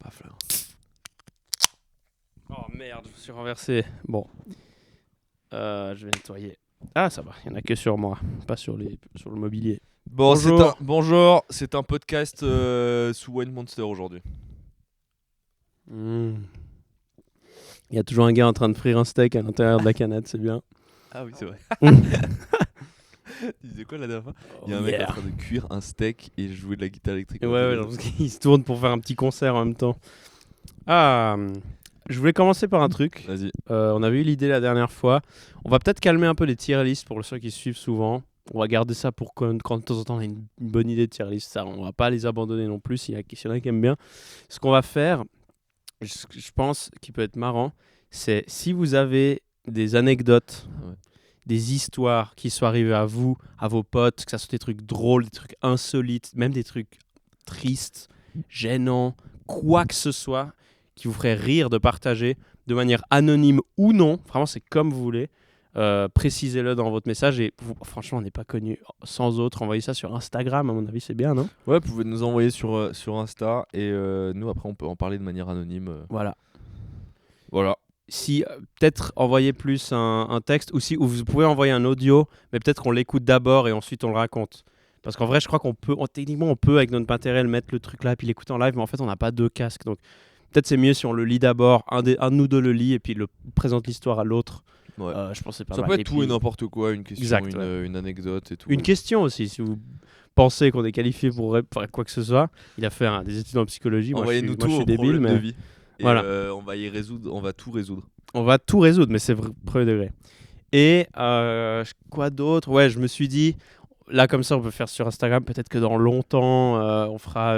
Paf là. Oh merde, je me suis renversé. Bon, je vais nettoyer. Ah, ça va, il n'y en a que sur moi, pas sur le mobilier. Bon, Bonjour. c'est un podcast sous Wine Monster aujourd'hui. Il y a toujours un gars en train de frire un steak à l'intérieur de la canette, c'est bien. Ah oui, c'est vrai. Tu disais quoi la dernière fois? Il y a un Oh, mec yeah. en train de cuire un steak et jouer de la guitare électrique. Ouais, genre, il se tourne pour faire un petit concert en même temps. Ah, je voulais commencer par un truc. Vas-y. On avait eu l'idée la dernière fois. On va peut-être calmer un peu les tier lists pour ceux qui suivent souvent. On va garder ça pour quand de temps en temps on a une bonne idée de tier list. Ça, on va pas les abandonner non plus s'il y en a qui aiment bien. Ce qu'on va faire, je pense qu'il peut être marrant, c'est si vous avez des anecdotes, des histoires qui sont arrivées à vous, à vos potes, que ça soit des trucs drôles, des trucs insolites, même des trucs tristes, gênants, quoi que ce soit, qui vous ferait rire de partager de manière anonyme ou non, vraiment c'est comme vous voulez, précisez-le dans votre message et franchement on n'est pas connu sans autre, envoyez ça sur Instagram à mon avis c'est bien, non? Ouais, vous pouvez nous envoyer sur Insta et nous après on peut en parler de manière anonyme. Voilà. Voilà. Si peut-être envoyer plus un texte ou vous pouvez envoyer un audio, mais peut-être qu'on l'écoute d'abord et ensuite on le raconte. Parce qu'en vrai, je crois techniquement on peut avec notre matériel mettre le truc là puis l'écouter en live, mais en fait on n'a pas deux casques, donc peut-être c'est mieux si on le lit d'abord, un de nous deux le lit et puis présente l'histoire à l'autre. Ouais. Je pense que c'est pas Ça mal. peut être Et tout puis, et n'importe quoi, une question, exact, une anecdote et tout. une question aussi, si vous pensez qu'on est qualifié pour quoi que ce soit. Il a fait des études en psychologie, moi je Envoyez-nous tout suis au débile, problème mais de vie. Et voilà. on va y résoudre, on va tout résoudre. On va tout résoudre, mais c'est premier degré. Et quoi d'autre? Ouais, je me suis dit, là comme ça on peut faire sur Instagram, peut-être que dans longtemps on fera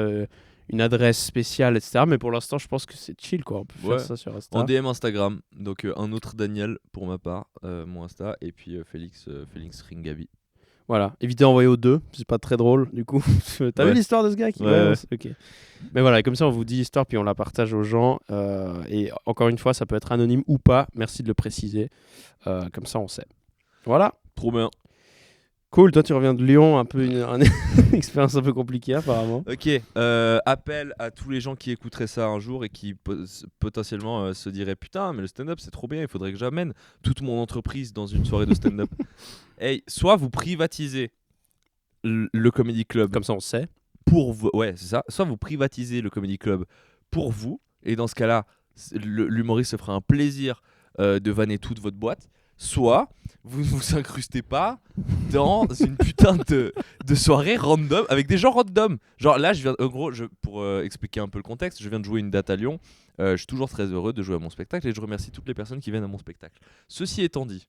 une adresse spéciale, etc. Mais pour l'instant je pense que c'est chill quoi, on peut faire ça sur Insta. En DM Instagram, donc un autre Daniel pour ma part, mon Insta, et puis Félix Ringabi. Voilà, évitez d'envoyer aux deux, c'est pas très drôle du coup. T'as vu l'histoire de ce gars qui... Ouais. Ok. Mais voilà, et comme ça on vous dit l'histoire puis on la partage aux gens. Et encore une fois, ça peut être anonyme ou pas, merci de le préciser. Comme ça on sait. Voilà. Trop bien. Cool, toi tu reviens de Lyon, un peu une expérience un peu compliquée apparemment. Ok, appel à tous les gens qui écouteraient ça un jour et qui potentiellement se diraient putain mais le stand-up c'est trop bien, il faudrait que j'amène toute mon entreprise dans une soirée de stand-up. Hey, soit vous privatisez le Comedy Club. Comme ça on sait. Pour vous, ouais c'est ça, soit vous privatisez le Comedy Club pour vous, et dans ce cas-là l'humoriste se fera un plaisir de vanner toute votre boîte. Soit vous ne vous incrustez pas dans une putain de soirée random avec des gens random. Genre là, pour expliquer un peu le contexte, je viens de jouer une date à Lyon. Je suis toujours très heureux de jouer à mon spectacle et je remercie toutes les personnes qui viennent à mon spectacle. Ceci étant dit,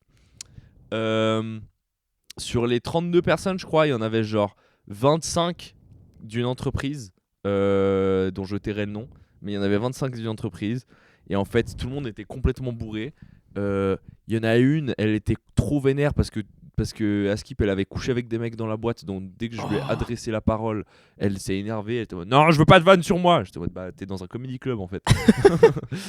sur les 32 personnes, je crois, il y en avait genre 25 d'une entreprise dont je tairai le nom. Mais il y en avait 25 d'une entreprise. Et en fait, tout le monde était complètement bourré. Il y en a une, elle était trop vénère parce que Askip elle avait couché avec des mecs dans la boîte, donc dès que je lui ai adressé la parole, elle s'est énervée, elle était en mode non je veux pas de vanne sur moi. J'étais en mode bah t'es dans un comedy club en fait.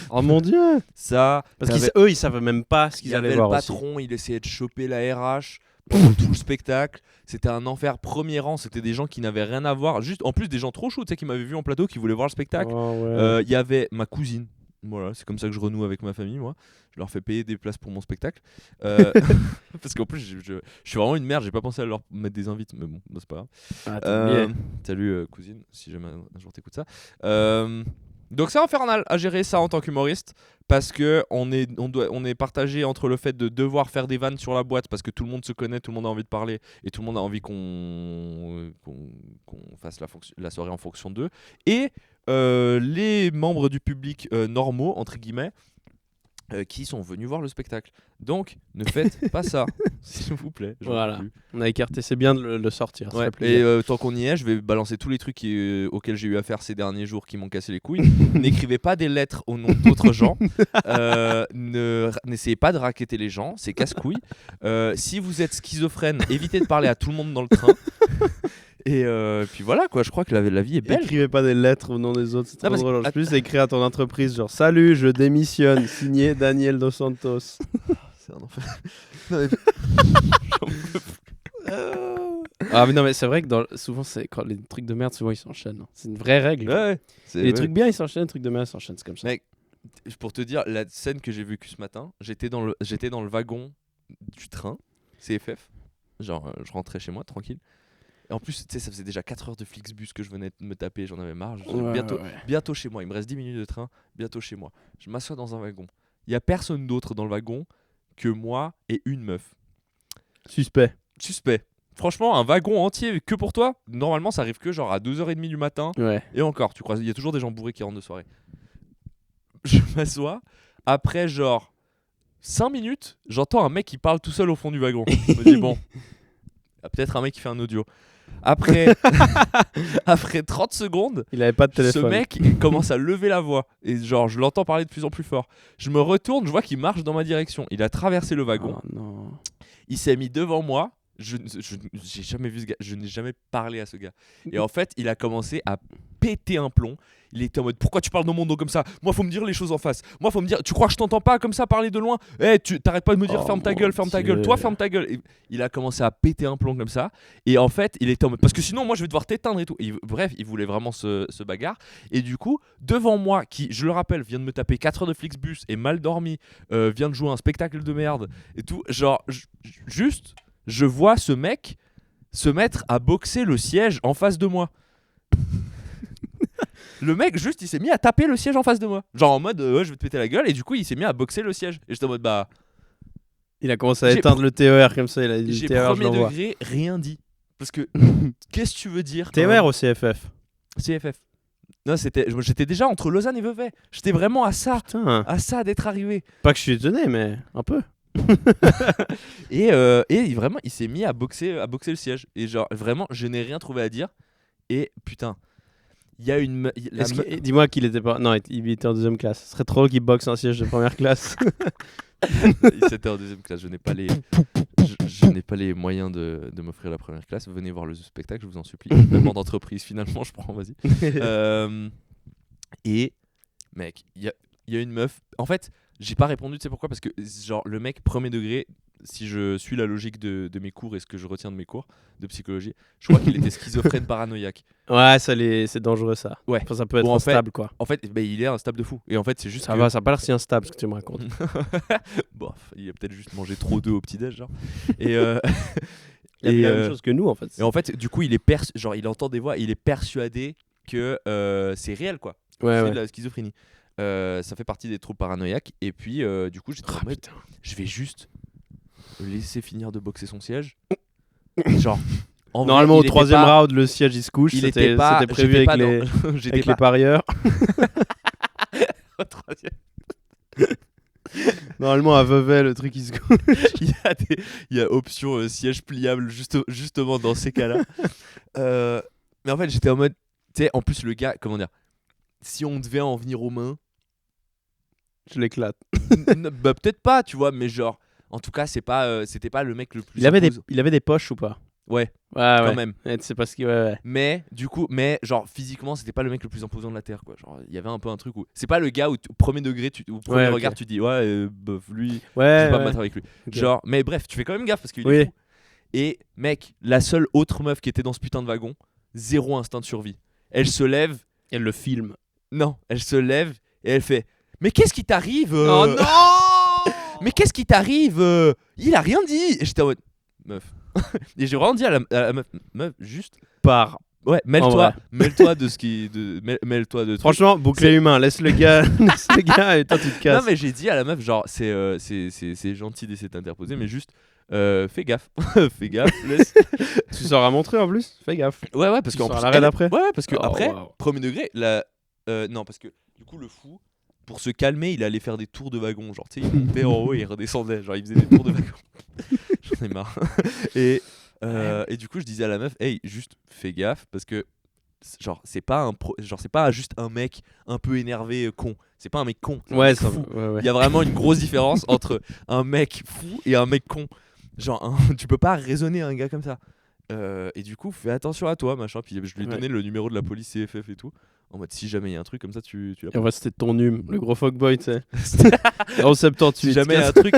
Oh mon dieu. Ça parce qu'eux ils savaient même pas ce qu'ils allaient voir. Le patron aussi. Il essayait de choper la RH pendant tout le spectacle, c'était un enfer. Premier rang, c'était des gens qui n'avaient rien à voir, juste en plus des gens trop chauds, tu sais, qui m'avaient vu en plateau, qui voulaient voir le spectacle. Il y avait ma cousine. Voilà, c'est comme ça que je renoue avec ma famille, moi. Je leur fais payer des places pour mon spectacle. Parce qu'en plus, je suis vraiment une merde, j'ai pas pensé à leur mettre des invites, mais bon, c'est pas grave. Salut cousine, si jamais un jour t'écoutes ça. Donc c'est infernal à gérer ça en tant qu'humoriste, parce que on est partagé entre le fait de devoir faire des vannes sur la boîte, parce que tout le monde se connaît, tout le monde a envie de parler, et tout le monde a envie qu'on fasse la soirée en fonction d'eux, et les membres du public normaux, entre guillemets, qui sont venus voir le spectacle. Donc, ne faites pas ça, s'il vous plaît. Voilà, on a écarté, c'est bien de le sortir. Ouais. Et tant qu'on y est, je vais balancer tous les trucs auxquels j'ai eu affaire ces derniers jours qui m'ont cassé les couilles. N'écrivez pas des lettres au nom d'autres gens. N'essayez pas de racketter les gens, c'est casse-couilles. Si vous êtes schizophrène, évitez de parler à tout le monde dans le train. Et puis voilà quoi, je crois que la vie est belle. Écrivez pas des lettres au nom des autres, c'est trop drôle. En plus, écrire à ton entreprise genre salut, je démissionne, signé Daniel Dos Santos. C'est un enfer. Ah mais non mais c'est vrai que souvent c'est quand les trucs de merde souvent ils s'enchaînent. C'est une vraie règle. Ouais. Et les trucs bien ils s'enchaînent, les trucs de merde ils s'enchaînent, c'est comme ça. Mec, pour te dire, la scène que j'ai vécue ce matin, j'étais dans le wagon du train, CFF. Genre, je rentrais chez moi, tranquille. Et en plus, tu sais, ça faisait déjà 4 heures de Flixbus que je venais de me taper, j'en avais marre. Bientôt chez moi, il me reste 10 minutes de train, bientôt chez moi. Je m'assois dans un wagon. Il y a personne d'autre dans le wagon que moi et une meuf. Suspect. Franchement, un wagon entier que pour toi, normalement, ça arrive que genre à 2h30 du matin. Ouais. Et encore, tu crois, il y a toujours des gens bourrés qui rentrent de soirée. Je m'assois, après genre 5 minutes, j'entends un mec qui parle tout seul au fond du wagon. Je me dis, bon, il y a peut-être un mec qui fait un audio. Après 30 secondes, il avait pas de téléphone. Ce mec il commence à lever la voix. Et genre, je l'entends parler de plus en plus fort. Je me retourne, je vois qu'il marche dans ma direction. Il a traversé le wagon. Oh, non. Il s'est mis devant moi. J'ai jamais vu ce gars, je n'ai jamais parlé à ce gars. Et en fait, il a commencé à péter un plomb. Il était en mode, pourquoi tu parles dans mon dos comme ça? Moi, faut me dire les choses en face. Moi, faut me dire, tu crois que je t'entends pas comme ça parler de loin? Tu t'arrêtes pas de me dire ferme ta gueule. Toi, ferme ta gueule. Et il a commencé à péter un plomb comme ça. Et en fait, il était en mode, parce que sinon, moi, je vais devoir t'éteindre et tout. Bref, il voulait vraiment se bagarre. Et du coup, devant moi, qui, je le rappelle, vient de me taper 4 heures de Flixbus et mal dormi, vient de jouer un spectacle de merde et tout, genre, juste. Je vois ce mec se mettre à boxer le siège en face de moi. Le mec, juste, il s'est mis à taper le siège en face de moi. Genre en mode, ouais, je vais te péter la gueule. Et du coup, il s'est mis à boxer le siège. Et j'étais en mode, bah. Il a commencé à éteindre le TER comme ça. Il a dit j'ai TER, premier degré, rien dit. Parce que, qu'est-ce que tu veux dire TER ou CFF? CFF. Non, j'étais déjà entre Lausanne et Vevey. J'étais vraiment à ça. Putain. À ça d'être arrivé. Pas que je suis étonné, mais un peu. et vraiment il s'est mis à boxer le siège et genre vraiment je n'ai rien trouvé à dire et putain il y a une dis-moi qu'il était pas, non, il était en deuxième classe. Ce serait trop drôle qu'il boxe un siège de première classe. C'était en deuxième classe. Je n'ai pas les moyens de m'offrir la première classe. Venez voir le spectacle, je vous en supplie. Même en entreprise finalement, je prends, vas-y. Et mec, il y a une meuf. En fait, j'ai pas répondu, tu sais pourquoi? Parce que genre le mec premier degré, si je suis la logique de mes cours et ce que je retiens de mes cours de psychologie, je crois qu'il était schizophrène paranoïaque. Ouais, c'est dangereux ça. Ouais. Enfin, ça peut être instable quoi. En fait, il est instable de fou. Et en fait, c'est juste ça a pas l'air si instable ce que tu me racontes. Bon, il a peut-être juste mangé trop d'œufs au petit-déj genre. Et il a la même chose que nous en fait. Et en fait, du coup, il entend des voix, il est persuadé que c'est réel quoi. Ouais, c'est de la schizophrénie. Ça fait partie des troubles paranoïaques. Et puis, du coup, j'étais en mode, je vais juste le laisser finir de boxer son siège. Genre, normalement, au troisième round, le siège il se couche. C'était prévu avec les parieurs. Au troisième. Normalement, à Vevey, le truc il se couche. Il y a option siège pliable justement dans ces cas-là. Mais en fait, j'étais en mode, tu sais, en plus, le gars, comment dire, si on devait en venir aux mains, je l'éclate. Bah peut-être pas, tu vois, mais genre, en tout cas, c'était pas le mec le plus. Il avait des poches ou pas? Ouais. Quand même. C'est parce que ouais. Mais du coup, genre physiquement, c'était pas le mec le plus imposant de la terre, quoi. Genre, il y avait un peu un truc où c'est pas le gars où au premier degré, au premier regard, tu dis bof, lui, je vais pas me battre avec lui. Okay. Genre, mais bref, tu fais quand même gaffe parce qu'il est fou. Et mec, la seule autre meuf qui était dans ce putain de wagon, zéro instinct de survie. Elle se lève, elle le filme. Non, elle se lève et elle fait, mais qu'est-ce qui t'arrive Oh non. Mais qu'est-ce qui t'arrive Il a rien dit. Et j'étais en mode, meuf. Et j'ai vraiment dit à la meuf, juste pars. Ouais, mêle-toi de ce qui. Mêle-toi de. Franchement, bouclier humain, laisse le gars et toi tu te casses. Non, mais j'ai dit à la meuf, genre, c'est gentil d'essayer de t'interposer, mais juste. Fais gaffe, fais gaffe. Tu sauras montrer en plus, fais gaffe. Ouais, parce qu'en plus. L'arrêt d'après. Ouais, parce que après, premier degré, non, parce que du coup, le fou. Pour se calmer, il allait faire des tours de wagon. Genre, tu sais, il montait en haut et il redescendait. Genre, il faisait des tours de wagon. J'en ai marre. Et du coup, je disais à la meuf, hey, juste fais gaffe parce que, genre, c'est pas juste un mec un peu énervé, con. C'est pas un mec con. Ouais, c'est fou. Ouais. Il y a vraiment une grosse différence entre un mec fou et un mec con. Genre, tu peux pas raisonner un gars comme ça. Et du coup, fais attention à toi, machin. Puis je lui ai Ouais. donné le numéro de la police CFF et tout. En mode, si jamais il y a un truc comme ça, tu Et en fait, c'était ton hume, le gros fuckboy, tu sais. l'appelles. 078. Si jamais il y a un truc.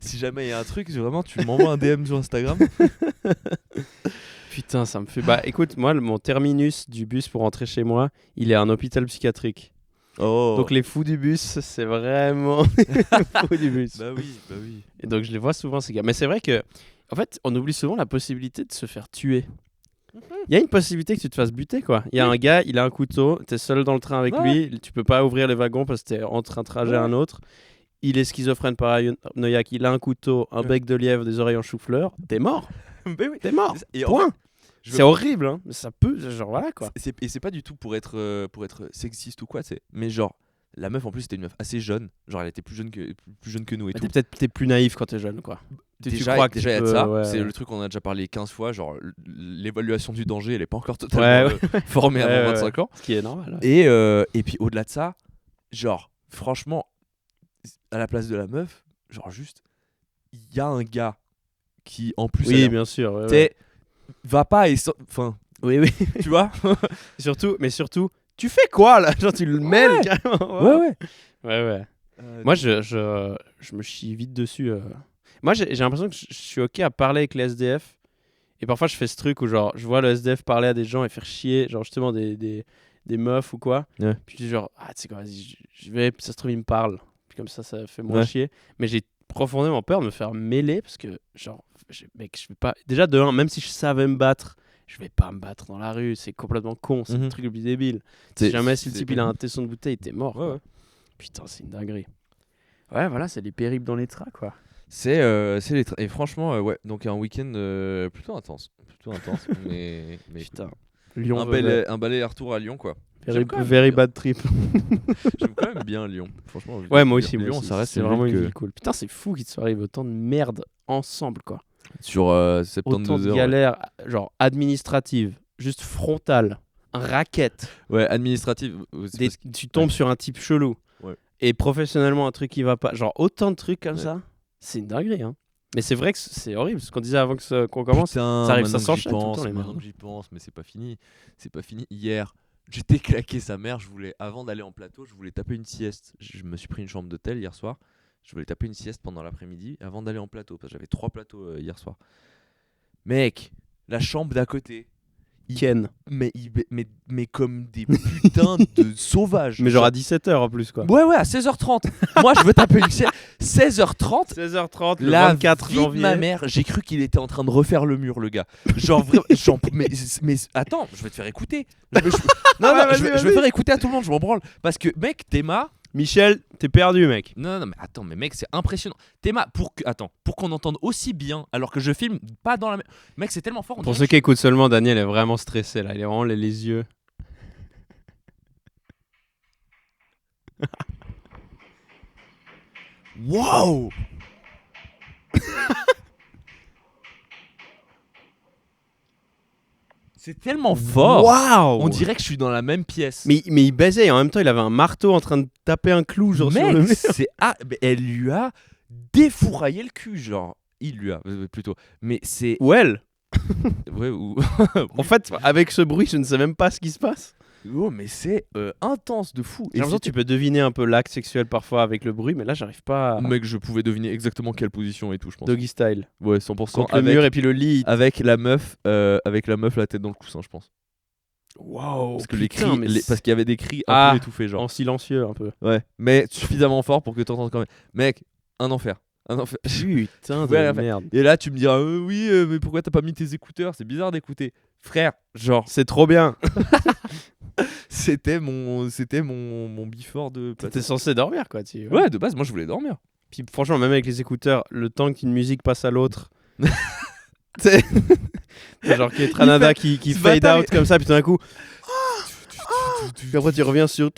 Si jamais il y a un truc, vraiment, tu m'envoies un DM sur Instagram. Putain, ça me fait. Bah écoute, moi, mon terminus du bus pour rentrer chez moi, il est à un hôpital psychiatrique. Oh. Donc les fous du bus, c'est vraiment les fous du bus. Bah oui, bah oui. Et donc je les vois souvent, ces gars. Mais c'est vrai que, en fait, on oublie souvent la possibilité de se faire tuer. Il y a une possibilité que tu te fasses buter, quoi. Il y a un gars, il a un couteau, t'es seul dans le train avec Ouais. lui, tu peux pas ouvrir les wagons parce que t'es entre un trajet et un autre. Il est schizophrène paranoïaque, il a un couteau, un bec de lièvre, des oreilles en chou-fleur. T'es mort, Bah oui. t'es mort. Et en Point. fait, je veux C'est horrible, hein. Mais ça peut, genre voilà, quoi. Et c'est pas du tout pour être sexiste ou quoi, tu sais. Mais genre, la meuf en plus c'était une meuf assez jeune. Genre, elle était plus jeune que nous et Mais tout. t'es plus naïf quand t'es jeune, quoi. Tu Déjà, crois que déjà tu il y a de peux- ça. ouais, C'est ouais. le truc qu'on a déjà parlé 15 fois. Genre, l'évaluation du danger, elle est pas encore totalement formée Ouais, avant ouais, 25 ans. Ce qui est normal. Ouais. Et puis au-delà de ça, genre, franchement, à la place de la meuf, genre juste, il y a un gars qui en plus. a Oui, l'air- bien sûr. Ouais, tu sais, va pas et. Enfin, Oui, oui. tu vois. surtout, tu fais quoi là? Genre, tu le mêles carrément. Ouais. Ouais. Moi, je me chie vite dessus. Moi, j'ai l'impression que je suis OK à parler avec les SDF. Et parfois, je fais ce truc où, genre, je vois le SDF parler à des gens et faire chier, genre, justement, des meufs ou quoi. Ouais. Puis je dis, genre, ah, tu sais quoi, vas-y, je vais, puis ça se trouve, ils me parlent. Puis comme ça fait moins Ouais. chier. Mais j'ai profondément peur de me faire mêler parce que, genre, mec, je vais pas. Déjà, de un, même si je savais me battre, je vais pas me battre dans la rue. C'est complètement con. C'est le truc le plus débile. Si jamais, si le type, il a un tesson de bouteille, t'es mort. Ouais, quoi. ouais. Putain, c'est une dinguerie. Ouais, voilà, c'est les périples dans les trains, quoi. C'est et franchement ouais, donc un week-end plutôt intense mais Putain. cool. Lyon, un bel aller-retour à Lyon quoi. very, J'aime quand même very bien. bad trip. J'aime quand même bien Lyon, franchement. Ouais, moi aussi. Lyon, ça reste c'est une vraiment ville une que- ville cool. Putain, c'est fou qu'il te soit arrivé autant de merde ensemble, quoi. sur Autant 72 de heures. galères, genre administratives, juste frontales, un racket. Ouais, administrative. C'est parce que- Tu tombes sur un type chelou. Ouais. Et professionnellement, un truc qui va pas. Genre, autant de trucs comme Ouais. ça. C'est une dinguerie, hein. Mais c'est vrai que c'est horrible. Ce qu'on disait avant qu'on commence. Putain, ça arrive, ça maintenant que j'y s'enchaîne tout le pense, temps, les maintenant merdes. que j'y pense, mais c'est pas fini. C'est pas fini. Hier, j'étais claqué sa mère. Avant d'aller en plateau, je voulais taper une sieste. Je me suis pris une chambre d'hôtel hier soir. Je voulais taper une sieste pendant l'après-midi avant d'aller en plateau. Parce que j'avais 3 plateaux hier soir. Mec, la chambre d'à côté. Ken. Mais comme des putains de sauvages. Mais genre à 17h en plus, quoi. Ouais, à 16h30. Moi, je veux taper une sieste. 16h30. 16h30, le La 24 vie de janvier. ma mère, j'ai cru qu'il était en train de refaire le mur, le gars. Genre vraiment, mais attends, je vais te faire écouter. Non, Ouais, je vais vas-y. faire écouter à tout le monde, je m'en branle. Parce que mec, Théma, Michel, t'es perdu, mec. non, mais attends, mais mec, c'est impressionnant. Théma, pour qu'on entende aussi bien, alors que je filme pas dans la même. Mec, c'est tellement fort. on Pour dirait ceux qui écoutent seulement, Daniel est vraiment stressé là. Il est vraiment les yeux. que- Wow. C'est tellement fort. Waouh. On dirait que je suis dans la même pièce. Mais il baisait et en même temps, il avait un marteau en train de taper un clou genre sur le Mec, mur. mais elle lui a défouraillé le cul, genre. Il lui a, plutôt. Mais c'est. Well, Ouais, ou. en fait, avec ce bruit, je ne sais même pas ce qui se passe. Oh, mais c'est intense de fou. J'ai l'impression que tu peux deviner un peu l'acte sexuel parfois avec le bruit, mais là, j'arrive pas à... Mec, je pouvais deviner exactement quelle position et tout, je pense. Doggy style. Ouais, 100%. Contre le mur et puis le lit. Avec la meuf, la tête dans le coussin, je pense. Waouh. Parce que les putain, cris, mais parce qu'il y avait des cris un Ah, peu étouffés, genre. en silencieux un peu. Ouais, mais suffisamment fort pour que tu entendes quand même. Mec, un enfer. Un enfer. Putain de Ouais, enfin, merde. Et là, tu me diras, oui, mais pourquoi t'as pas mis tes écouteurs? C'est bizarre d'écouter. Frère, genre, C'est trop bien. c'était mon before de plateau. T'étais censé dormir, quoi. Ouais, de base, moi je voulais dormir. Puis franchement, même avec les écouteurs, le temps qu'une musique passe à l'autre. C'est genre qu'il y a Tranada qui ce fade bâtard, out comme ça, puis tout d'un coup. Puis après, tu reviens sur.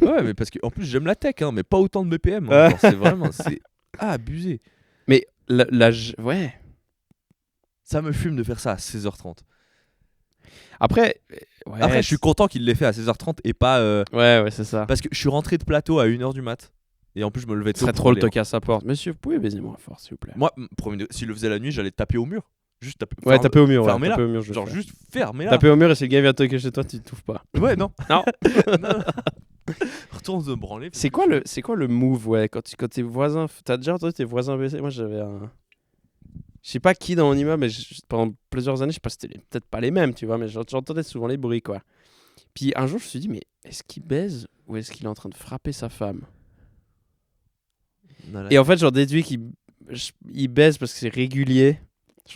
Ouais, mais parce que en plus j'aime la tech, hein, mais pas autant de BPM. Ouais. Genre, c'est vraiment, c'est abusé. Mais ouais. Ça me fume de faire ça à 16h30. Après, ouais, Après, je suis content qu'il l'ait fait à 16h30 et pas. Ouais, c'est ça. Parce que je suis rentré de plateau à 1h du mat. Et en plus, je me levais tôt. Ce serait trop le toquer à sa porte. Monsieur, vous pouvez baiser moins fort, s'il vous plaît. Moi, s'il le faisait la nuit, j'allais taper au mur. Juste taper. Ouais, taper au mur. Fermez-la. Taper au mur, Genre juste fermez-la. Taper au mur et si le gars vient toquer chez toi, tu t'ouvres pas. Ouais, non. Non. Non. Retourne se branler. C'est quoi le move, ouais, quand tes voisins... T'as déjà entendu tes voisins baiser? Moi, j'avais un... Je sais pas qui dans mon immeuble, mais pendant plusieurs années, je sais pas si c'était peut-être pas les mêmes, tu vois, mais j'entendais souvent les bruits, quoi. Puis un jour, je me suis dit, mais est-ce qu'il baise ou est-ce qu'il est en train de frapper sa femme? Et en fait, j'en déduis qu'il baise parce que c'est régulier.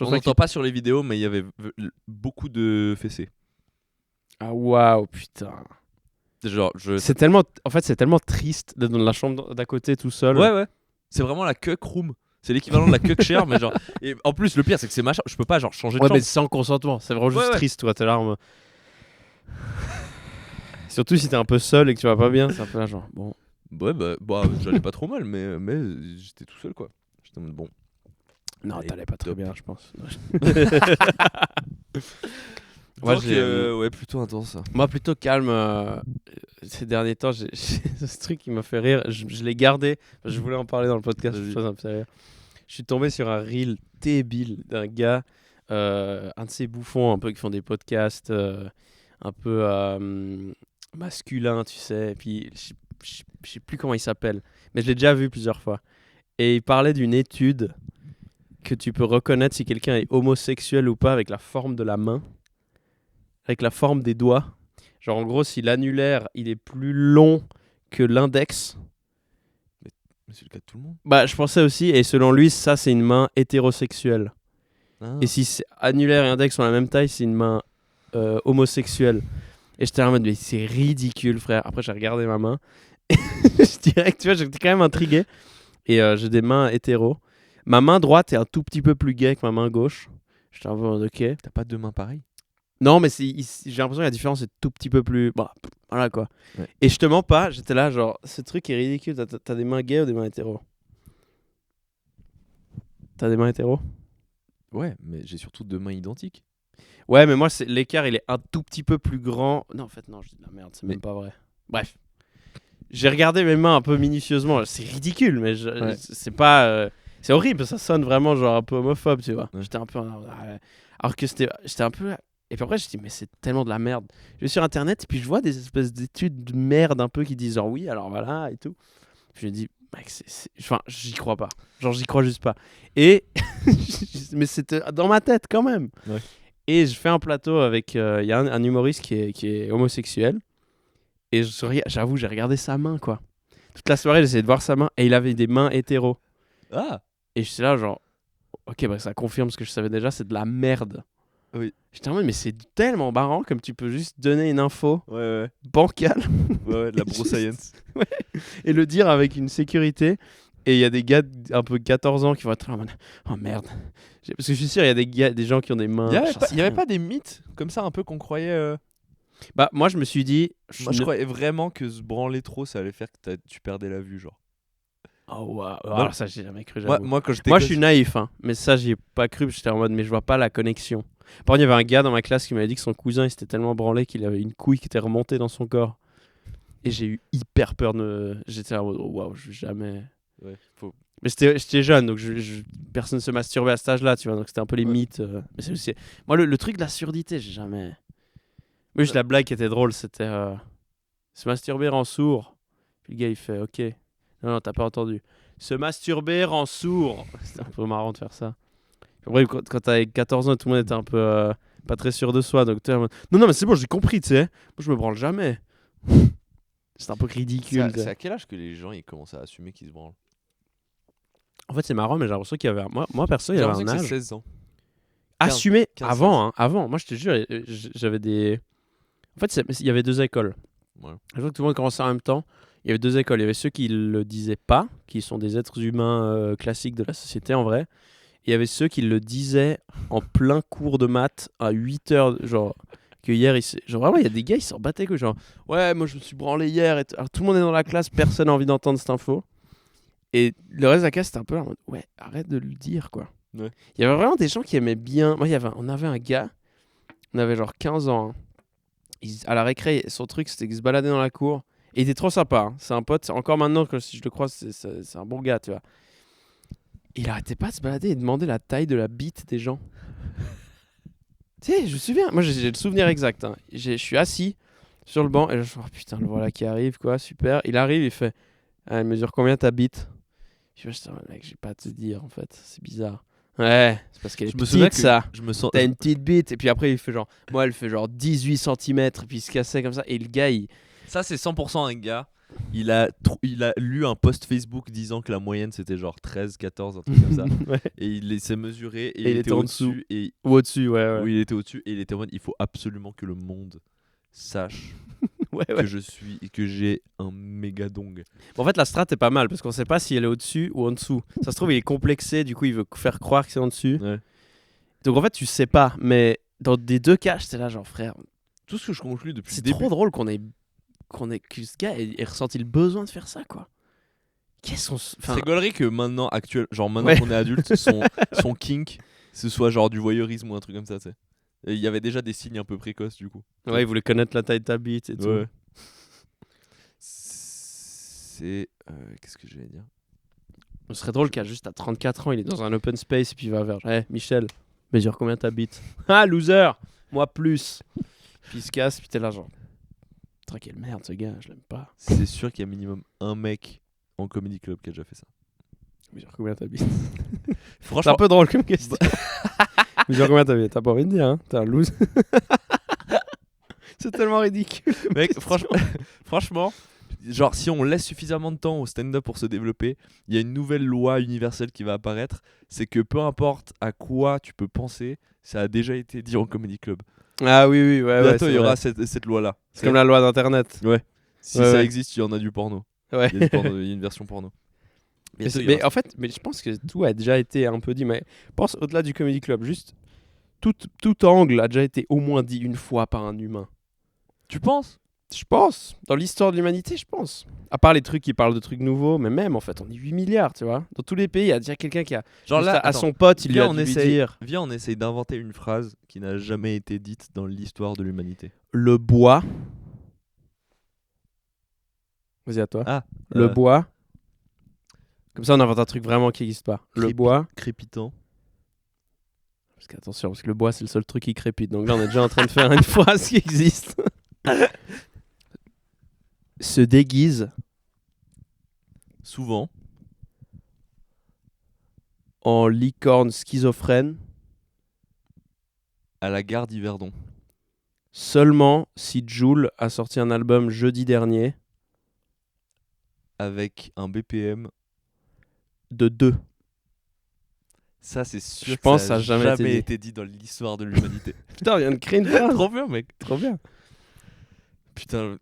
On n'entend pas sur les vidéos, mais il y avait beaucoup de fessées. Ah waouh, putain. Genre, c'est tellement triste d'être dans la chambre d'à côté tout seul. Ouais. C'est vraiment la cuck room. C'est l'équivalent de la cuck share, mais genre. Et en plus, le pire, c'est que c'est machin. Je peux pas genre changer de chambre. Ouais, mais sans consentement. C'est vraiment juste triste, toi. T'es là. Surtout si t'es un peu seul et que tu vas pas bien, c'est un peu là genre bon. Ouais, bah j'allais pas trop mal, mais j'étais tout seul, quoi. J'étais en mode bon. Non, t'allais pas très bien, je pense. Moi, ouais, plutôt intense. Ça. Moi, plutôt calme. Ces derniers temps, j'ai ce truc qui m'a fait rire. Je l'ai gardé. Je voulais en parler dans le podcast. Ça me fait rire. Je suis tombé sur un reel débile d'un gars, un de ces bouffons un peu qui font des podcasts un peu masculins, tu sais. Et puis, je sais plus comment il s'appelle, mais je l'ai déjà vu plusieurs fois. Et il parlait d'une étude que tu peux reconnaître si quelqu'un est homosexuel ou pas avec la forme de la main, avec la forme des doigts. Genre en gros, si l'annulaire il est plus long que l'index. Mais c'est le cas de tout le monde. Bah, je pensais aussi, et selon lui, ça c'est une main hétérosexuelle. Ah. Et si annulaire et index sont la même taille, c'est une main homosexuelle. Et j'étais en mode, mais c'est ridicule, frère. Après, j'ai regardé ma main. Je dirais que tu vois, j'étais quand même intrigué. Et j'ai des mains hétéro. Ma main droite est un tout petit peu plus gay que ma main gauche. J'étais en mode, ok. T'as pas deux mains pareilles? Non, mais j'ai l'impression que la différence est tout petit peu plus. Bah, voilà quoi. Ouais. Et je te mens pas, j'étais là, genre, ce truc est ridicule. T'as des mains gays ou des mains hétéro? T'as des mains hétéro? Ouais, mais j'ai surtout deux mains identiques. Ouais, mais moi, l'écart, il est un tout petit peu plus grand. Non, en fait, non, je dis de la merde, c'est même pas vrai. Bref. J'ai regardé mes mains un peu minutieusement. C'est ridicule, mais c'est pas. C'est horrible, ça sonne vraiment genre un peu homophobe, tu vois. Ouais. J'étais un peu. Alors que j'étais un peu. Et puis après, je me dis, mais c'est tellement de la merde. Je vais sur internet et puis je vois des espèces d'études de merde un peu qui disent genre oui, alors voilà et tout. Je me dis, mec, enfin, j'y crois pas. Genre, j'y crois juste pas. Et. mais c'était dans ma tête quand même. Ouais. Et je fais un plateau avec. Il y a un humoriste qui est homosexuel. Et j'avoue, j'ai regardé sa main, quoi. Toute la soirée, j'essayais de voir sa main. Et il avait des mains hétéro. Ah. Et j'étais là, genre... Ok, bah ça confirme ce que je savais déjà, c'est de la merde. Oui. J'étais en mode, mais c'est tellement marrant comme tu peux juste donner une info bancale. Ouais, de la bro science. Ouais. Et le dire avec une sécurité. Et il y a des gars un peu 14 ans qui vont être là en mode, oh merde. Parce que je suis sûr, il y a des gens qui ont des mains... Il y avait pas des mythes comme ça un peu qu'on croyait... Bah, moi, je me suis dit... je croyais vraiment que se branler trop, ça allait faire que tu perdais la vue, genre. Oh, wow. Alors ça, j'ai jamais cru. Moi, quand je suis naïf, hein, mais ça, j'y ai pas cru. J'étais en mode, mais je vois pas la connexion. Par contre, il y avait un gars dans ma classe qui m'avait dit que son cousin, il s'était tellement branlé qu'il avait une couille qui était remontée dans son corps. Et j'ai eu hyper peur de... J'étais en mode, oh, waouh, je vais jamais... Ouais, Mais j'étais jeune, donc personne ne se masturbait à cet âge-là, tu vois. Donc c'était un peu les mythes. Mais c'est aussi... Moi, le truc de la surdité, j'ai jamais... Oui, la blague qui était drôle, c'était se masturber en sourd. Puis le gars, il fait ok. Non, t'as pas entendu. Se masturber en sourd. C'était un peu marrant de faire ça. Après, quand t'avais 14 ans, tout le monde était un peu pas très sûr de soi. Donc non, mais c'est bon, j'ai compris, tu sais. Moi, je me branle jamais. C'est un peu ridicule. C'est à quel âge que les gens ils commencent à assumer qu'ils se branlent? En fait, c'est marrant, mais j'ai l'impression qu'il y avait... Moi perso, il y avait un âge. C'est 16 ans. Assumer 15, avant, hein, avant. Moi, je te jure, j'avais des... En fait, il y avait deux écoles. Ouais. Je vois que tout le monde commençait en même temps. Il y avait deux écoles. Il y avait ceux qui le disaient pas, qui sont des êtres humains classiques de la société en vrai. Et il y avait ceux qui le disaient en plein cours de maths à 8 heures. Genre, que hier, genre vraiment, il y a des gars, ils s'en battaient quoi. Genre, ouais, moi je me suis branlé hier. Et alors, tout le monde est dans la classe, personne n'a envie d'entendre cette info. Et le reste de la classe, c'était un peu en mode, ouais, arrête de le dire quoi. Ouais. Il y avait vraiment des gens qui aimaient bien. Moi, on avait un gars, on avait genre 15 ans. Hein. À la récré, son truc, c'était qu'il se baladait dans la cour Et il était trop sympa. Hein. C'est un pote. Encore maintenant, que si je le croise, c'est un bon gars, tu vois. Il arrêtait pas de se balader et de demander la taille de la bite des gens. Tu sais, je me souviens. Moi, j'ai le souvenir exact. Hein. Je suis assis sur le banc et je me dis, oh, putain, le voilà qui arrive, quoi. Super. Il arrive, il fait, ah, elle mesure combien ta bite? Je me dis, mec, j'ai pas à te dire, en fait. C'est bizarre. Ouais, c'est parce qu'elle est petite, ça. T'as une petite bite. Et puis après, il fait genre, moi, elle fait genre 18 cm. Puis il se cassait comme ça. Et le gars, Ça, c'est 100% un gars. Il a lu un post Facebook disant que la moyenne c'était genre 13, 14, un truc comme ça. Ouais. Et il s'est mesuré et il était en au-dessus. Ou au-dessus, ouais. Oui, il était au-dessus et il était en mode il faut absolument que le monde sache que j'ai un méga dong. Bon, en fait, la strat est pas mal parce qu'on sait pas si elle est au-dessus ou en dessous. Ça se trouve, il est complexé, du coup, il veut faire croire que c'est en dessus. Ouais. Donc en fait, tu sais pas. Mais dans des deux cas, j'étais là, genre, frère. Tout ce que je conclus depuis C'est le début. trop drôle que ce gars ait ressenti le besoin de faire ça, quoi. C'est rigolerie que maintenant qu'on est adulte, son kink, ce soit genre du voyeurisme ou un truc comme ça, tu sais. Et il y avait déjà des signes un peu précoces du coup. Ouais, il voulait connaître la taille de ta bite et tout. Ouais. C'est. Qu'est-ce que je vais dire? Ce serait drôle qu'à juste à 34 ans, il est dans un open space et puis il va vers. Hey, Michel, mesure combien ta bite? Ah, loser! Moi plus! Puis il se casse, puis t'es là, genre. Putain, quelle merde ce gars, je l'aime pas. C'est sûr qu'il y a minimum un mec en comedy club qui a déjà fait ça. Mesure combien ta bite? Franchement, c'est un peu drôle comme question. Mesure combien ta bite? T'as pas envie de dire, hein? T'es un loser. C'est tellement ridicule. Mec, franchement, genre si on laisse suffisamment de temps au stand-up pour se développer, il y a une nouvelle loi universelle qui va apparaître, c'est que peu importe à quoi tu peux penser, ça a déjà été dit en comedy club. Ah oui, ouais. Bientôt il y aura cette loi-là. C'est comme la loi d'internet. Ouais. Si Ouais, ça ouais. existe, il y en a du porno. Ouais. Il y a une version porno. Mais en fait, je pense que tout a déjà été un peu dit. Mais pense au-delà du comedy club, juste tout angle a déjà été au moins dit une fois par un humain. Tu penses? Je pense. Dans l'histoire de l'humanité, je pense. À part les trucs qui parlent de trucs nouveaux, mais même en fait, on est 8 milliards, tu vois. Dans tous les pays, il y a déjà quelqu'un qui a. Genre là, à son pote, il lui a dû dire. Viens, on essaye d'inventer une phrase qui n'a jamais été dite dans l'histoire de l'humanité. Le bois. Vas-y, à toi. Ah. Le bois. Comme ça, on invente un truc vraiment qui n'existe pas. Le bois. Crépitant. Parce qu'attention, parce que le bois, c'est le seul truc qui crépite. Donc là, on est déjà en train de faire une phrase qui existe. Se déguise. Souvent. En licorne schizophrène. À la gare d'Yverdon. Seulement si Jul a sorti un album jeudi dernier. Avec un BPM de 2. Ça, c'est sûr je que pense ça n'a jamais été dit dans l'histoire de l'humanité. Putain, on vient de créer une phrase. Trop bien, mec. Trop bien. Putain.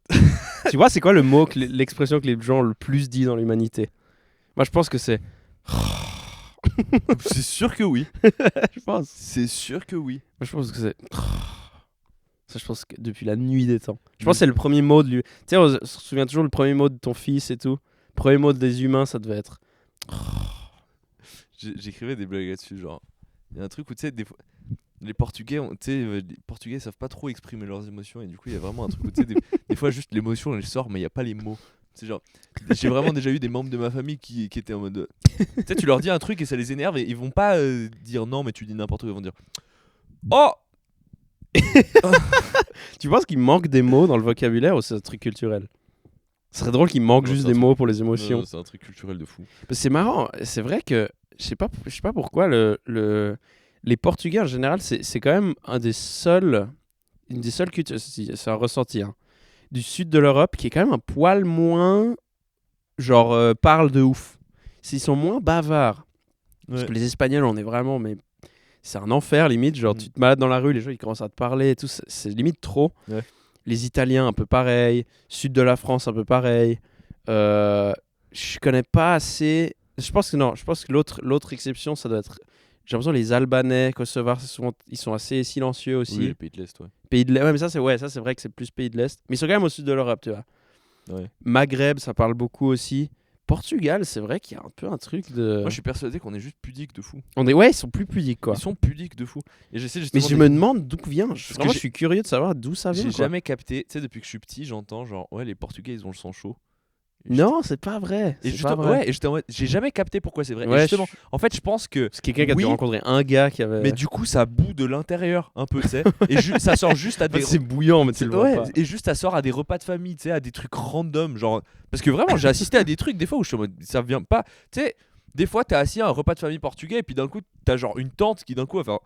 Tu vois, c'est quoi le mot, l'expression que les gens ont le plus dit dans l'humanité? Moi, je pense que c'est... C'est sûr que oui. Je pense. C'est sûr que oui. Moi, je pense que c'est... Ça, je pense que depuis la nuit des temps. Je pense que c'est le premier mot de lui. Tu sais, on se souvient toujours le premier mot de ton fils et tout. Le premier mot des humains, ça devait être... J'écrivais des blagues là-dessus, genre... Il y a un truc où, tu sais, des fois... Les Portugais, les Portugais savent pas trop exprimer leurs émotions et du coup, il y a vraiment un truc où, tu sais, des fois, juste l'émotion, elle sort, mais il n'y a pas les mots. C'est genre... J'ai vraiment déjà eu des membres de ma famille qui étaient en mode... Tu sais, tu leur dis un truc et ça les énerve et ils vont pas dire non, mais tu dis n'importe quoi, ils vont dire... Oh. Tu penses qu'il manque des mots dans le vocabulaire ou c'est un truc culturel? Ce serait drôle qu'il manque juste des mots pour les émotions. Non, c'est un truc culturel de fou. C'est marrant, c'est vrai que je sais pas pourquoi les Portugais en général, c'est quand même une des seules cultures, c'est un ressenti, hein, du sud de l'Europe qui est quand même un poil moins genre parle de ouf. Ils sont moins bavards. Ouais. Parce que les Espagnols, on est vraiment, mais c'est un enfer limite. Genre tu te balades dans la rue, les gens ils commencent à te parler et tout, c'est limite trop. Ouais. Les Italiens un peu pareil, sud de la France un peu pareil. Je connais pas assez. Je pense que l'autre exception, ça doit être. J'ai l'impression les Albanais, Kosovars, ils sont assez silencieux aussi. Oui, les pays de l'Est, ouais. Pays de l'Est, ouais, mais ça c'est vrai que c'est plus pays de l'Est. Mais ils sont quand même au sud de l'Europe, tu vois. Ouais. Maghreb, ça parle beaucoup aussi. Portugal, c'est vrai qu'il y a un peu un truc de. Moi, je suis persuadé qu'on est juste pudiques de fou. Ouais, ils sont plus pudiques, quoi. Ils sont pudiques de fou. Et j'essaie Mais justement. je me demande d'où vient. Vraiment, que je suis curieux de savoir d'où ça vient. J'ai quoi. jamais capté. Tu sais, depuis que je suis petit, j'entends genre, ouais, les Portugais, ils ont le sang chaud. Non, c'est pas vrai. Et C'est pas vrai. ouais, et j'étais en mode, j'ai jamais capté pourquoi c'est vrai. Ouais, et justement, en fait, je pense que. C'est quelqu'un qui a oui, dû rencontrer un gars qui avait. mais du coup, ça bout de l'intérieur un peu, tu sais. Et ça sort juste à des. C'est bouillant, mais tu le vois Ouais, pas. et juste ça sort à des repas de famille, tu sais, à des trucs random, genre. Parce que vraiment, j'ai assisté à des trucs des fois où je suis en mode, ça vient pas. Tu sais, des fois, t'es assis à un repas de famille portugais, et puis d'un coup, t'as genre une tante qui d'un coup va faire.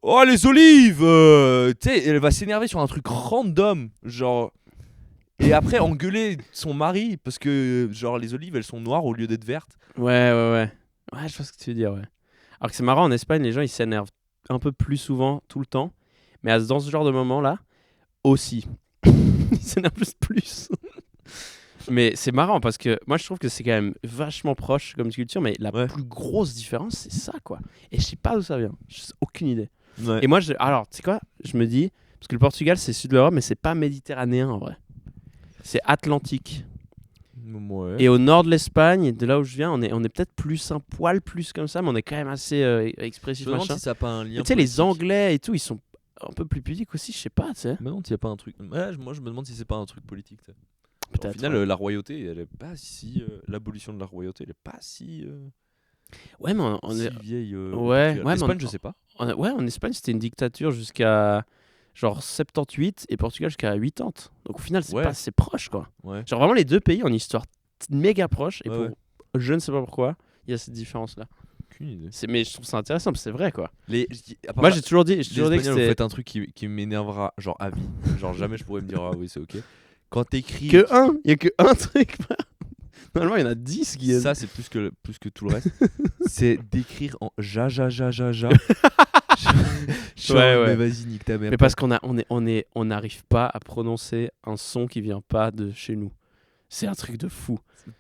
Oh, les olives Tu sais, elle va s'énerver sur un truc random, genre. Et après, engueuler son mari, parce que, genre, les olives, elles sont noires au lieu d'être vertes. Ouais. Ouais, je vois ce que tu veux dire, ouais. Alors que c'est marrant, en Espagne, les gens, ils s'énervent un peu plus souvent, tout le temps. Mais dans ce genre de moment-là, aussi. Ils s'énervent juste plus. Mais c'est marrant parce que moi, je trouve que c'est quand même vachement proche comme culture. Mais la plus grosse différence, c'est ça, quoi. Et je sais pas d'où ça vient. J'ai aucune idée. Ouais. Et moi, alors, tu sais quoi? Je me dis, parce que le Portugal, c'est sud de l'Europe, mais c'est pas méditerranéen, en vrai. C'est Atlantique. Ouais. Et au nord de l'Espagne, de là où je viens, on est peut-être plus un poil plus comme ça, mais on est quand même assez expressif. Je me demande machin. si ça n'a pas un lien. Tu sais, les Anglais et tout, ils sont un peu plus pudiques aussi, je sais pas, tu sais. Je me demande s'il n'y a pas un truc. Ouais, moi, je me demande si c'est pas un truc politique. Au final, ouais. la royauté, elle est pas si. L'abolition de la royauté, elle est pas si. Ouais, mais on si est. vieille. Ouais, en Espagne, je sais pas. Ouais, en Espagne, c'était une dictature jusqu'à genre 78 et Portugal jusqu'à 80. Donc au final, c'est proche, quoi. Ouais. Genre vraiment, les deux pays ont une histoire méga proche et Ouais, je ne sais pas pourquoi, il y a cette différence-là. Aucune idée. Mais je trouve ça intéressant, parce que c'est vrai, quoi. Moi, j'ai toujours dit que vous c'était. faites un truc qui m'énervera, genre à vie. Genre jamais je pourrais me dire, ah oui, c'est ok. Quand t'écris. Il y a que un truc. Normalement, il y en a 10 qui. Ça, c'est plus que tout le reste. C'est d'écrire en ja. Ouais. Mais vas-y, nique ta mère. Mais parce on n'arrive pas à prononcer un son qui vient pas de chez nous. C'est un truc de fou.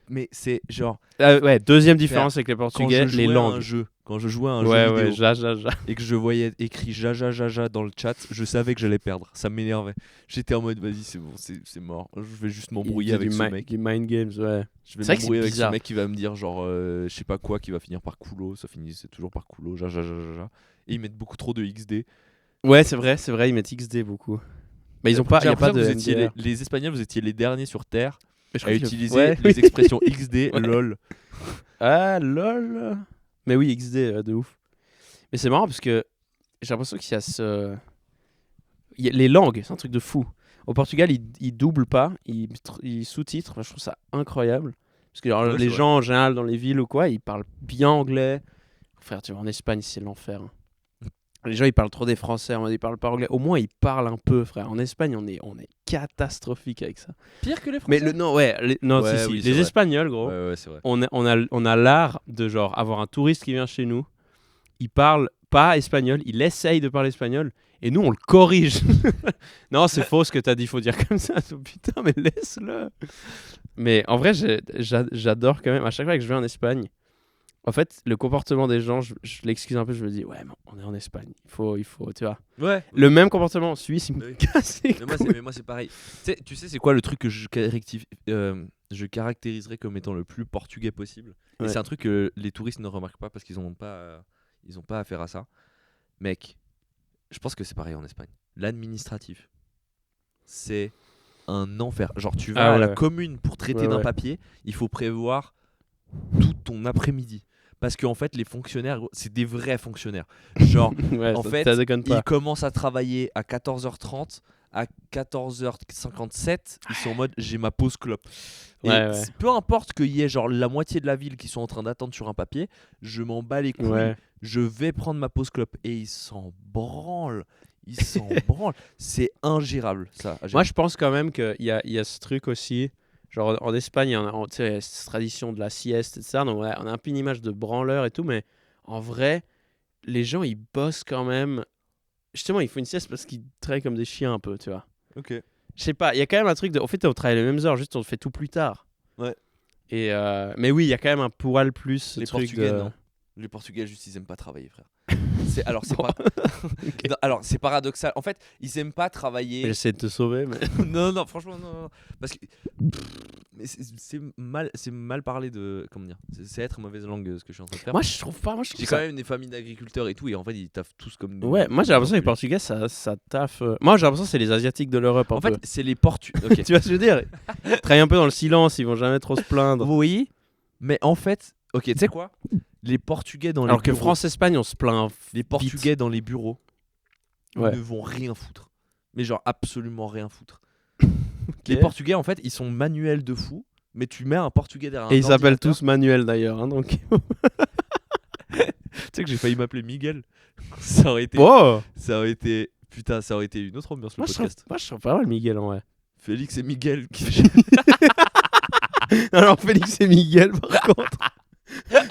Mais c'est genre. Ouais, deuxième différence avec les Portugais, les langues. Quand je jouais à un jeu vidéo ja. et que je voyais écrit ja dans le chat, je savais que j'allais perdre. Ça m'énervait. J'étais en mode, vas-y, c'est bon, c'est mort. Je vais juste m'embrouiller avec ce mec. Du mind games, ouais. Je vais m'embrouiller avec ce mec qui va me dire, genre, je sais pas quoi, qui va finir par coulo. Ça finissait toujours par coulo, ja. Et ils mettent beaucoup trop de XD. Ouais, c'est vrai, ils mettent XD beaucoup. Mais ils ont pas. J'ai l'impression que vous étiez les Espagnols, vous étiez les derniers sur Terre à utiliser les expressions XD, lol. Ah, lol. Mais oui, XD, de ouf. Mais c'est marrant parce que j'ai l'impression qu'il y a les langues, c'est un truc de fou. Au Portugal, ils doublent pas, ils sous-titrent. Je trouve ça incroyable. Parce que genre, les gens, en général, dans les villes ou quoi, ils parlent bien anglais. Frère, tu vois, en Espagne, c'est l'enfer. Les gens, ils parlent trop des Français, ils parlent pas anglais. Au moins, ils parlent un peu, frère. En Espagne, on est catastrophique avec ça. Pire que les Français. Mais oui, les Espagnols, gros. Ouais, c'est vrai. On a l'art de genre avoir un touriste qui vient chez nous. Il parle pas espagnol, il essaye de parler espagnol, et nous, on le corrige. Non, c'est faux ce que t'as dit, faut dire comme ça. Putain, mais laisse-le. Mais en vrai, j'adore quand même. À chaque fois que je vais en Espagne. En fait, le comportement des gens, je l'excuse un peu, je me dis, ouais, mais on est en Espagne, il faut, tu vois. Ouais. Le même comportement en Suisse, il me casse les couilles. Mais moi, c'est pareil. Tu sais, c'est quoi le truc que je caractériserais comme étant le plus portugais possible. Et c'est un truc que les touristes ne remarquent pas parce qu'ils n'ont pas affaire à ça. Mec, je pense que c'est pareil en Espagne. L'administratif, c'est un enfer. Genre, tu vas à la commune pour traiter d'un papier, il faut prévoir tout ton après-midi. Parce qu'en fait, les fonctionnaires, c'est des vrais fonctionnaires. Genre, en fait, ils commencent à travailler à 14h30. À 14h57, ils sont en mode j'ai ma pause clope. Et peu importe qu'il y ait genre la moitié de la ville qui sont en train d'attendre sur un papier, je m'en bats les couilles. Je vais prendre ma pause clope. Et ils s'en branlent. C'est ingérable, ça. Moi, je pense quand même qu'il y a ce truc aussi. Genre en Espagne, il y a cette tradition de la sieste et tout ça. Donc on a un peu une image de branleur et tout. Mais en vrai, les gens, ils bossent quand même. Justement, il faut une sieste parce qu'ils travaillent comme des chiens un peu, tu vois. Ok. Je sais pas, il y a quand même un truc de... En fait, on travaille les mêmes heures, juste on le fait tout plus tard. Ouais. Et mais oui, il y a quand même un poil plus ce les truc Portugais, de... non. Les Portugais, juste, ils aiment pas travailler, frère. Alors c'est pas. Ok. Non, alors c'est paradoxal. En fait, ils aiment pas travailler. J'essaie de te sauver, mais. Non, franchement, non. Parce que. Mais c'est mal parler de. Comment dire c'est être mauvaise langue ce que je suis en train de faire. Moi, je trouve pas. Moi, je J'ai trouve quand ça. même des familles d'agriculteurs et tout, et en fait, ils taffent tous comme nous. Ouais, moi j'ai l'impression que les Portugais, ça taffe. Moi, j'ai l'impression que c'est les Asiatiques de l'Europe. Un En peu. fait, c'est les Portugais. Ok. Tu vois ce que je veux dire? Ils travaillent un peu dans le silence, ils vont jamais trop se plaindre. Oui, mais en fait, ok, tu sais quoi Les Portugais dans Alors les que bureaux, France-Espagne, on se plaint. les Portugais dans les bureaux Ouais. ne vont rien foutre. Mais genre absolument rien foutre. Les Portugais, en fait, ils sont manuels de fou, mais tu mets un Portugais derrière un Et ils s'appellent ordinateur. tous Manuel d'ailleurs. Hein, donc. Tu sais que j'ai failli m'appeler Miguel. Ça aurait été. Oh Putain, ça aurait été une autre ambiance le moi, je trouve podcast. pas mal Miguel en vrai. Félix et Miguel. Alors Félix et Miguel, par contre.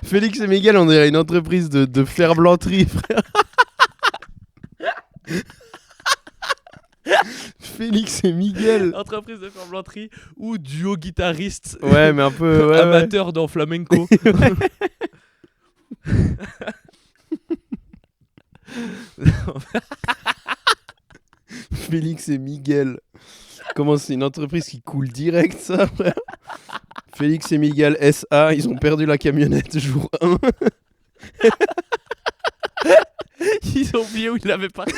Félix et Miguel, on dirait une entreprise de ferblanterie, frère. Félix et Miguel. Entreprise de ferblanterie ou duo guitariste Ouais, mais un peu. Ouais, amateur dans flamenco. Félix et Miguel. Comment c'est une entreprise qui coule direct, ça, frère? Félix et Miguel SA, ils ont perdu la camionnette jour 1. Ils ont oublié où ils l'avaient parqué.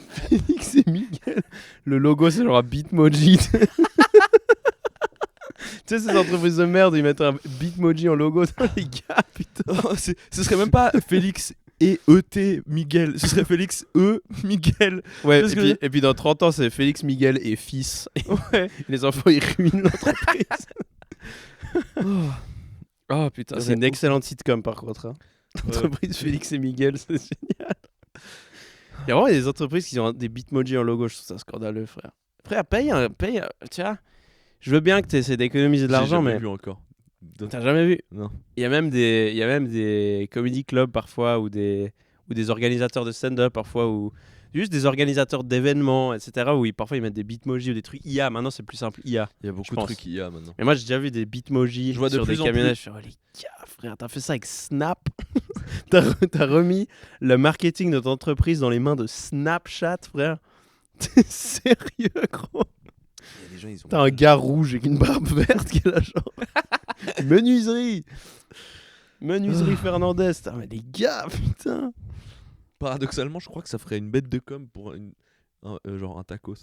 Félix et Miguel. Le logo, c'est genre un Bitmoji. Tu sais, ces entreprises de merde, ils mettent un Bitmoji en logo. Les gars, putain. Oh, ce serait même pas Félix et ET Miguel, ce serait Félix E Miguel. Ouais, Parce et puis dans 30 ans, c'est Félix, Miguel et fils. Ouais. Les enfants, ils ruinent l'entreprise. Oh putain, c'est une excellente sitcom par contre. Hein. Entreprise Félix et Miguel, c'est génial. Il y a vraiment des entreprises qui ont des Bitmoji en logo, je trouve ça scandaleux, frère. Frère, paye, tu vois. Je veux bien que tu essaies d'économiser de l'argent, mais vu encore. t'as jamais vu. Non. Il y a même des comedy clubs parfois ou des organisateurs de stand-up parfois ou juste des organisateurs d'événements, etc. où parfois ils mettent des Bitmoji ou des trucs IA. Maintenant, c'est plus simple IA. Il y a beaucoup de trucs IA maintenant. Mais moi, j'ai déjà vu des Bitmoji Je vois de sur des plus en camionnettes. Je suis oh, les gars, frère, t'as fait ça avec Snap. T'as remis le marketing de ton entreprise dans les mains de Snapchat, frère. T'es sérieux, gros? Il y a des gens, ils ont. T'as un gars rouge avec une barbe verte qui est là, genre. Menuiserie Fernandez. Putain, mais les gars, putain. Paradoxalement, je crois que ça ferait une bête de com pour genre un tacos.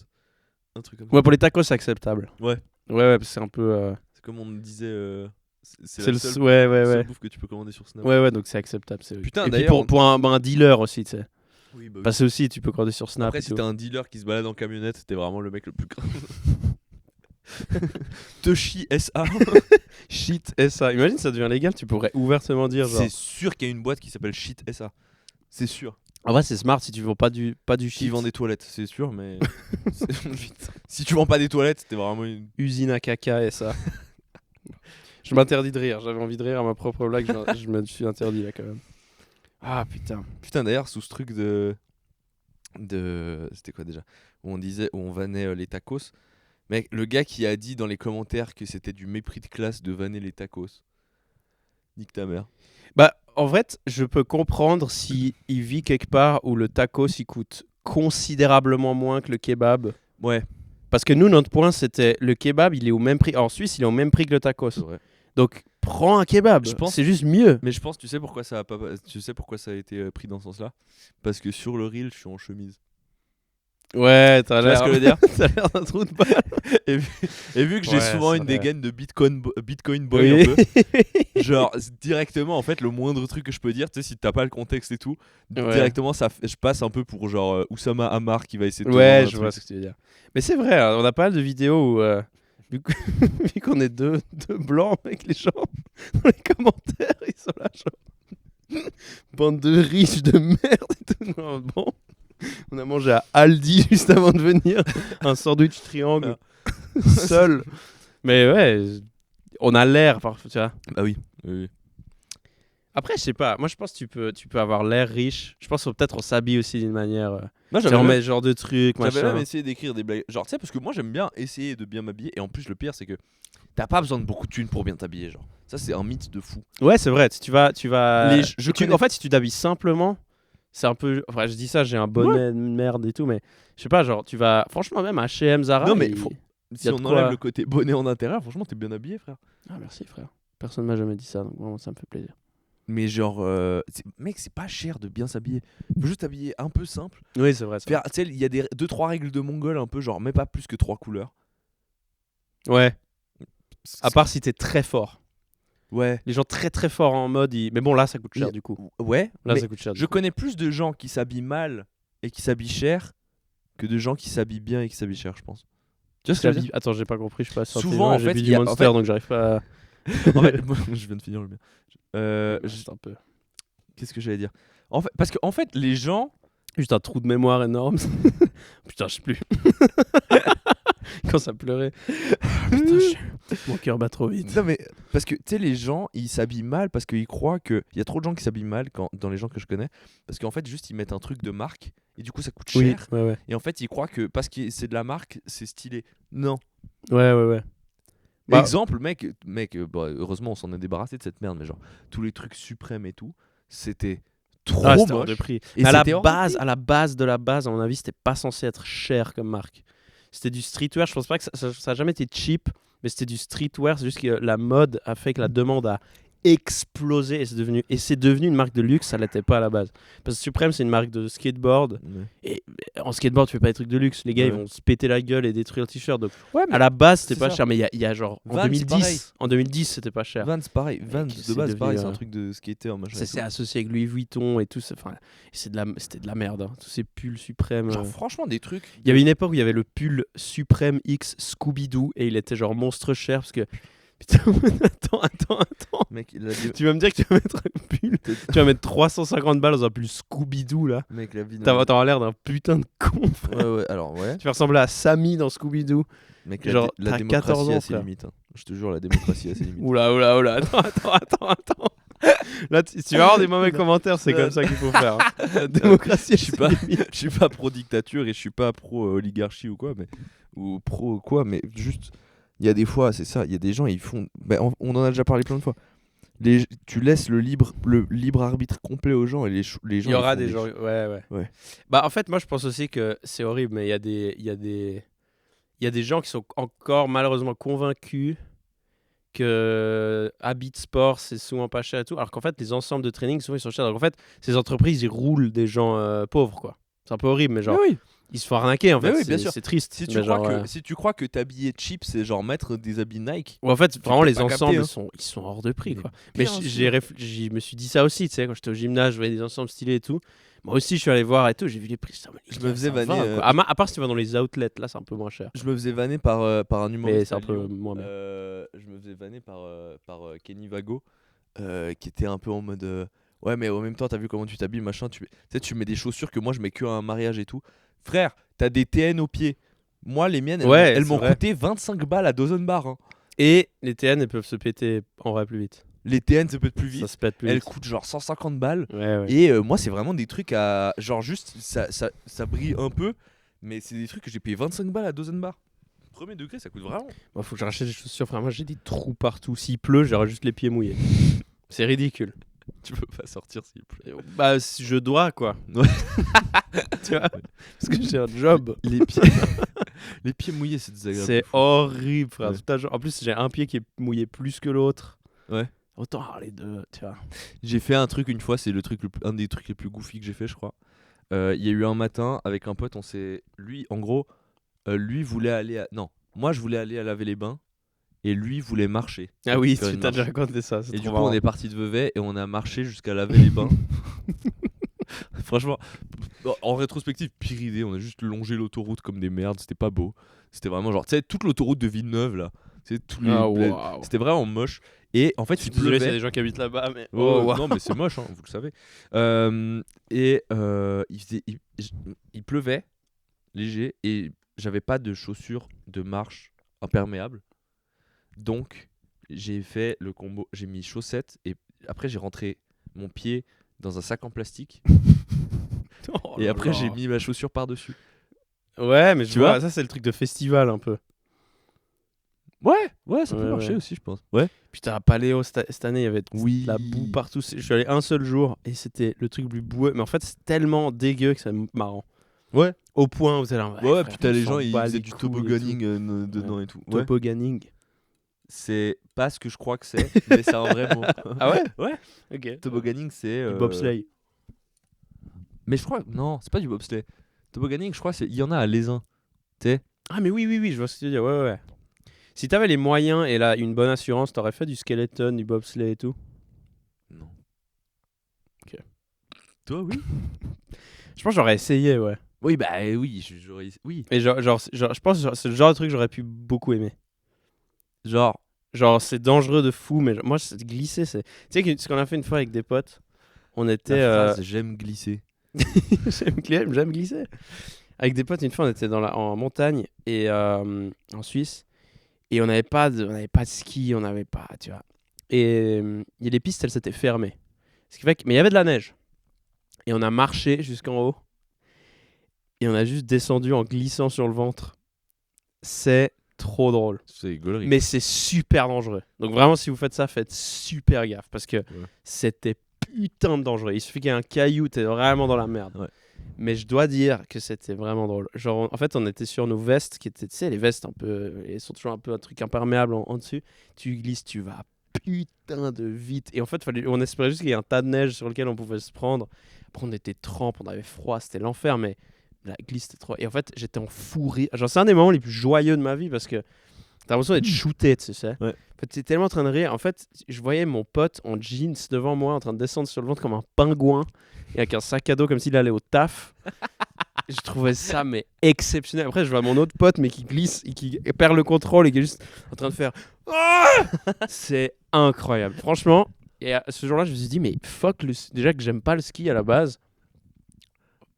Un truc comme ça. Ouais, pour les tacos, c'est acceptable. Ouais. Ouais, parce que c'est un peu. C'est comme on disait. C'est C'est la le. seule, Ouais, seule bouffe que tu peux commander sur Snap. Ouais, donc c'est acceptable. Putain, et puis d'ailleurs, pour un dealer aussi, tu sais. Oui, bah oui. Parce que aussi, tu peux commander sur Snap. Après, et si tout. t'as un dealer qui se balade en camionnette, t'es vraiment le mec le plus grave. Toshi SA. Shit SA. Imagine, ça devient légal, tu pourrais ouvertement dire genre. C'est sûr qu'il y a une boîte qui s'appelle Shit SA. C'est sûr. En vrai, c'est smart si tu vends pas du Qui shit. vend des toilettes, c'est sûr, mais. Si tu vends pas des toilettes, t'es vraiment une. Usine à caca SA. Je m'interdis de rire. J'avais envie de rire à ma propre blague. Je me suis interdit là quand même. Ah putain. Putain, d'ailleurs, sous ce truc de. C'était quoi déjà Où on disait, où on vannait les tacos. Mec, le gars qui a dit dans les commentaires que c'était du mépris de classe de vanner les tacos. Nique ta mère. Bah, en fait, je peux comprendre si il vit quelque part où le tacos il coûte considérablement moins que le kebab. Ouais, Parce que nous, notre point, c'était le kebab, il est au même prix. En Suisse, il est au même prix que le tacos. c'est vrai. Donc, prends un kebab. Je pense- C'est juste mieux. Mais je pense, tu sais pourquoi ça a pas, tu sais pourquoi ça a été pris dans ce sens-là Parce que sur le reel, je suis en chemise. Ouais, t'as Tu vois l'air. ce que je veux dire T'as l'air d'un trou de balle. Et vu que j'ai Ouais, souvent c'est une vrai. dégaine de Bitcoin boy un peu, genre directement en fait le moindre truc que je peux dire, tu sais si t'as pas le contexte et tout, Ouais. directement je passe un peu pour genre Oussama Hamar qui va essayer de te Ouais, vendre un je vois truc. ce que tu veux dire. Mais c'est vrai, hein, on a pas mal de vidéos où, vu qu'on est deux blancs avec les gens, dans les commentaires, ils sont là, genre, bande de riches de merde et tout. Non, bon, on a mangé à Aldi juste avant de venir, un sandwich triangle, seul. Mais ouais, on a l'air parfois, tu vois. Bah oui. Oui. Après, je sais pas. Moi, je pense que tu peux avoir l'air riche. Je pense que peut-être on s'habille aussi d'une manière. Moi, Tu sais, on met ce genre de trucs, j'avais machin. même essayé d'écrire des blagues. Genre, tu sais, parce que moi, j'aime bien essayer de bien m'habiller. Et en plus, le pire, c'est que t'as pas besoin de beaucoup de thunes pour bien t'habiller. Genre, ça, c'est un mythe de fou. Ouais, c'est vrai. Si tu vas. connais- En fait, si tu t'habilles simplement, c'est un peu. Enfin, je dis ça, j'ai un bonnet de merde et tout, mais je sais pas, genre, tu vas. Franchement, même H&M, Zara. Non, mais il- si y a de on quoi. enlève le côté bonnet en intérieur, franchement, t'es bien habillé, frère. Ah, merci, frère. Personne m'a jamais dit ça, donc vraiment, ça me fait plaisir. Mais genre, mec, c'est pas cher de bien s'habiller. Faut juste t'habiller un peu simple. Oui, c'est vrai. Tu sais, il y a 2-3 règles de mongol un peu, genre, mais pas plus que 3 couleurs. Ouais. À part si t'es très fort. Ouais. Les gens très très forts en mode, mais bon, là, ça coûte cher du coup. Ouais. Là, mais ça coûte cher. je connais plus de gens qui s'habillent mal et qui s'habillent cher que de gens qui s'habillent bien et qui s'habillent cher, je pense. Tu vois ce que je veux dire? Attends, j'ai pas compris, je suis pas sûr. Souvent, en j'ai fait, bu il du y a- en Monster, fait- donc j'arrive pas à. En fait, je viens de finir le mien. Juste un peu. Qu'est-ce que j'allais dire? En fait, parce que en fait, les gens. Juste un trou de mémoire énorme. Putain, je sais plus. Quand ça pleurait. Putain, mon cœur bat trop vite. Non mais parce que tu sais les gens ils s'habillent mal parce qu'ils croient que il y a trop de gens qui s'habillent mal dans les gens que je connais parce qu'en fait juste ils mettent un truc de marque et du coup ça coûte Oui, cher ouais. et en fait ils croient que parce que c'est de la marque c'est stylé. Non. Ouais. Exemple mec bah, heureusement on s'en est débarrassé de cette merde mais genre tous les trucs suprêmes et tout c'était trop Ah, c'était hors moche. de prix. Et Mais c'était hors de prix. à la base de la base, à mon avis, c'était pas censé être cher comme marque. C'était du streetwear. Je pense pas que ça a jamais été cheap, mais c'était du streetwear. C'est juste que la mode a fait que la demande a explosé et c'est devenu une marque de luxe. Ça l'était pas à la base. Parce que Supreme, c'est une marque de skateboard. Ouais. Et en skateboard, tu fais pas des trucs de luxe. Les gars, Ouais. ils vont se péter la gueule et détruire le t-shirt. Donc, Ouais, à la base, c'était c'est pas ça. cher. Mais il y a genre en Vans, c'est pareil. 2010, c'était pas cher. Vans pareil Vans c'est de base devenu, pareil c'est un truc de skater machin. Ça s'est associé avec Louis Vuitton et tout. Enfin, c'était de la merde. Hein. Tous ces pulls suprêmes. Genre franchement des trucs. Il y avait une époque où il y avait le pull Supreme X Scooby-Doo et il était genre monstre cher parce que. Putain, attends. Mec, Tu vas me dire que tu vas mettre un pull. Tu vas mettre 350 balles dans un pull Scooby-Doo là. mec la vie. T'as l'air d'un putain de con, frère. Ouais alors ouais. Tu vas ressembler à Sammy dans Scooby-Doo. Mec, Genre, la t'as démocratie 14 ans, a ses frère. limites. Hein. Je te jure, la démocratie a ses limites. Oula. Attends. Là, tu vas avoir des mauvais commentaires, c'est comme ça qu'il faut faire. Hein. La démocratie, je suis pas pro dictature et je suis pas pro oligarchie ou quoi, mais ou pro quoi, mais juste il y a des fois, c'est ça, il y a des gens ils font. On en a déjà parlé plein de fois. Tu laisses le libre arbitre complet aux gens et les gens. Il y aura ils font des gens. Ouais. Ouais. Bah en fait, moi je pense aussi que c'est horrible, mais il y a des gens qui sont encore malheureusement convaincus que Habit Sport c'est souvent pas cher et tout, alors qu'en fait les ensembles de training souvent ils sont chers. Donc en fait, ces entreprises ils roulent des gens pauvres quoi. C'est un peu horrible, mais genre Oui. ils se font arnaquer en Mais fait. oui, bien sûr. C'est triste. Si mais tu crois que t'habiller cheap, c'est genre mettre des habits Nike. ou en fait vraiment peux les pas ensembles capter, hein. ils sont hors de prix Mais quoi. Mais bien je me suis dit ça aussi, tu sais, quand j'étais au gymnase, je voyais des ensembles stylés et tout. Moi aussi, je suis allé voir et tout, j'ai vu les prix. Je me faisais ça va, vanner, quoi. À part si tu vas dans les outlets, là, c'est un peu moins cher. Je me faisais vanner par un humoriste. Mais c'est un à peu Lyon. moins bien. Je me faisais vanner par Kenny Vago, qui était un peu en mode ouais, mais en même temps, t'as vu comment tu t'habilles, machin. Tu sais, tu mets des chaussures que moi je mets que à un mariage et tout. Frère, t'as des TN aux pieds. Moi, les miennes, elles m'ont coûté 25 balles à dozen bar. Hein. Et les TN, elles peuvent se péter en vrai plus vite. Les TN, ça peut être plus vite. Ça se pète plus Elles vite. coûtent genre 150 balles. Ouais. Et moi, c'est vraiment des trucs à. Genre, juste, ça brille un peu. Mais c'est des trucs que j'ai payé 25 balles à dozen bar. Premier degré, ça coûte vraiment. Moi, faut que je rachète des chaussures, frère. Moi, j'ai des trous partout. S'il pleut, j'aurai juste les pieds mouillés. C'est ridicule. Tu peux pas sortir s'il pleut. Bah, si je dois, quoi. Ouais. Tu vois. Parce que j'ai un job. Les pieds mouillés, c'est désagréable. C'est de fou. horrible, frère. Ouais. En plus, j'ai un pied qui est mouillé plus que l'autre. Ouais. Autant avoir les deux, tu vois. J'ai fait un truc une fois, c'est un des trucs les plus goofy que j'ai fait, je crois. Il y a eu un matin avec un pote, lui, en gros, lui voulait aller non, moi je voulais aller à laver les bains et lui voulait marcher. Ah oui, Faire tu une t'as déjà marche. raconté ça. Et du coup, on est parti de Vevey et on a marché jusqu'à laver les bains. Franchement, en rétrospective, pire idée, on a juste longé l'autoroute comme des merdes, c'était pas beau. C'était vraiment genre, tu sais, toute l'autoroute de Villeneuve là, c'est tous les bleds. C'était vraiment moche. Et en fait, Je suis il désolé pleuvait. s'il y a des gens qui habitent là-bas, mais. Non, mais c'est moche, hein, vous le savez. Il pleuvait léger et j'avais pas de chaussures de marche imperméables. Donc, j'ai fait le combo. J'ai mis chaussettes et après, j'ai rentré mon pied dans un sac en plastique. Oh Et là après, là. j'ai mis ma chaussure par-dessus. Ouais, mais Tu tu vois, vois ça c'est le truc de festival un peu. Ouais, ça peut Ouais, marcher ouais. aussi, je pense. Ouais. Putain, à Paléo, cette année, il y avait Oui. la boue partout. Je suis allé un seul jour et c'était le truc le plus boueux. Mais en fait, c'est tellement dégueu que c'est marrant. Ouais. Au point où c'est là. Ouais, frère, puis t'as on les s'en gens, ils bat faisaient les du couilles et tobogganing dedans et tout. tout. Ouais. Tobogganing. C'est pas ce que je crois que c'est, mais c'est un vrai mot. Ah ouais. Ouais. Ok. Tobogganing, c'est. Du bobsleigh. Mais je crois. Non, c'est pas du bobsleigh. Tobogganing, je crois, il y en a à Lézin. Tu sais. Ah, mais oui, je vois ce que tu veux dire. Ouais, ouais. Si t'avais les moyens et là, une bonne assurance, t'aurais fait du skeleton, du bobsleigh et tout. Non. Ok. Toi, oui. Je pense que j'aurais essayé, ouais. Oui, bah oui, oui. Mais genre, je pense que c'est le genre de truc que j'aurais pu beaucoup aimer. Genre, Genre, c'est dangereux de fou, mais moi, glisser, c'est. Tu sais, ce qu'on a fait une fois avec des potes, on était. la phrase j'aime glisser. J'aime glisser. Avec des potes, une fois, on était en montagne et en Suisse, et on n'avait pas de ski, on n'avait pas, tu vois. Et les pistes, elles s'étaient fermées. Ce qui fait que, mais il y avait de la neige. Et on a marché jusqu'en haut, et on a juste descendu en glissant sur le ventre. C'est trop drôle. C'est gaulerie. Mais c'est super dangereux. Donc vraiment, si vous faites ça, faites super gaffe. Parce que c'était putain de dangereux. Il suffit qu'il y ait un caillou, t'es vraiment dans la merde. Ouais. Mais je dois dire que c'était vraiment drôle. Genre, en fait, on était sur nos vestes, qui étaient, tu sais, les vestes un peu... Elles sont toujours un peu un truc imperméable en dessus. Tu glisses, tu vas putain de vite. Et en fait, on espérait juste qu'il y ait un tas de neige sur lequel on pouvait se prendre. Après, on était trempes, on avait froid, c'était l'enfer. Mais la glisse, c'était trop... Et en fait, j'étais en fou rire. Genre, c'est un des moments les plus joyeux de ma vie parce que t'as l'impression d'être shooté, tu sais. Ouais. En fait, t'es tellement en train de rire. En fait, je voyais mon pote en jeans devant moi, en train de descendre sur le ventre comme un pingouin et avec un sac à dos comme s'il allait au taf. Je trouvais ça mais exceptionnel. Après, je vois mon autre pote mais qui glisse et qui perd le contrôle et qui est juste en train de faire Ah c'est incroyable. Franchement, et à ce jour-là, je me suis dit mais fuck déjà que j'aime pas le ski à la base.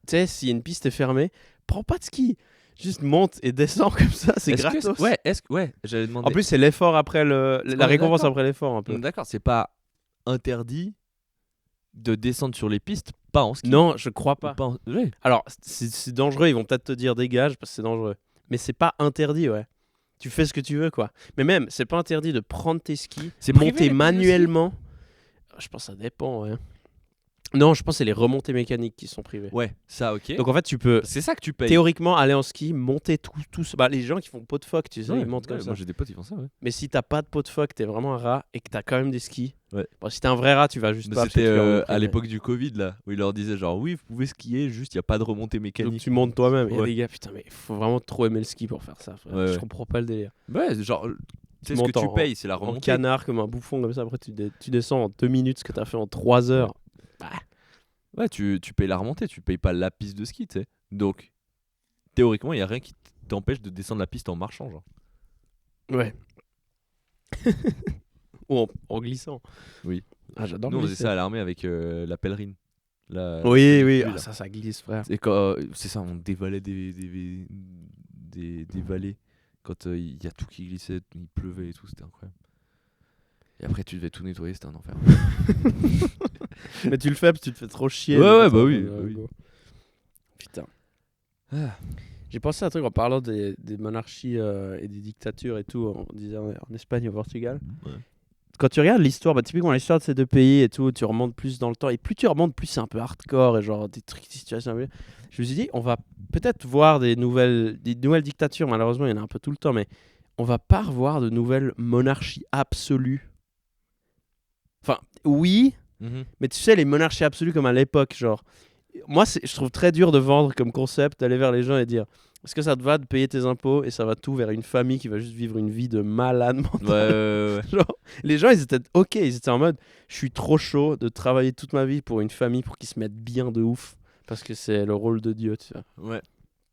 Tu sais, si une piste est fermée, prends pas de ski. Juste monte et descends comme ça, c'est gratos. Ouais, j'allais demander. En plus, c'est l'effort après la récompense d'accord. après l'effort un peu. D'accord, c'est pas interdit de descendre sur les pistes, pas en ski. Non, je crois pas. Ouais. Alors, c'est dangereux, ils vont peut-être te dire dégage parce que c'est dangereux. Mais c'est pas interdit, ouais. Tu fais ce que tu veux, quoi. Mais même, c'est pas interdit de prendre tes skis, C'est privé, les monter pistes de manuellement. Je pense que ça dépend, ouais. Non, je pense que c'est les remontées mécaniques qui sont privées. Ouais, ça, ok. Donc en fait, tu peux c'est ça que tu payes. théoriquement aller en ski, monter tout. Bah, les gens qui font pot de phoque, tu sais, Ouais, ils montent comme ouais, ça. Moi, j'ai des potes qui font ça, ouais. Mais si t'as pas de pot de phoque, t'es vraiment un rat et que t'as quand même des skis. Ouais. Bon, si t'es un vrai rat, tu vas juste Mais pas. c'était parce que à l'époque du Covid, là, où ils leur disaient genre, oui, vous pouvez skier, juste, il n'y a pas de remontée donc mécanique. tu montes toi-même. Et Ouais. les gars, putain, mais faut vraiment trop aimer le ski pour faire ça. Frère. Ouais, Je ouais. comprends pas le délire. Ouais, genre, tu sais ce que montes tu payes, c'est la En remontée. canard comme un bouffon comme ça. Après, tu descends en 2 minutes ce que t'as fait en 3 heures. Ouais, tu payes la remontée, tu payes pas la piste de ski, tu sais. Donc, théoriquement, il n'y a rien qui t'empêche de descendre la piste en marchant, genre. Ouais. Ou en glissant. Oui. Ah, j'adore Nous, on faisait glisser. ça à l'armée avec la pèlerine. Oui. là. Ah, ça glisse, frère. C'est ça, on dévalait des vallées. Quand il y a tout qui glissait, il pleuvait et tout, c'était incroyable. Et après, tu devais tout nettoyer, c'était un enfer. Mais tu le fais parce que tu te fais trop chier. Ouais, donc, bah attends, oui, go. oui. Putain. Ah. J'ai pensé à un truc en parlant des monarchies et des dictatures et tout, on disait en Espagne et au Portugal. Ouais. Quand tu regardes l'histoire, typiquement l'histoire de ces deux pays et tout, tu remontes plus dans le temps. Et plus tu remontes, plus c'est un peu hardcore et genre des trucs, des situations. Je me suis dit, on va peut-être voir des nouvelles dictatures. Malheureusement, il y en a un peu tout le temps, mais on va pas revoir de nouvelles monarchies absolues. Enfin, oui, mais tu sais, les monarchies absolues comme à l'époque, genre. Moi, je trouve très dur de vendre comme concept, d'aller vers les gens et dire est-ce que ça te va de payer tes impôts et ça va tout vers une famille qui va juste vivre une vie de malade mental. Ouais. Genre, les gens, ils étaient ok, ils étaient en mode je suis trop chaud de travailler toute ma vie pour une famille pour qu'ils se mettent bien de ouf parce que c'est le rôle de Dieu, tu vois. Ouais.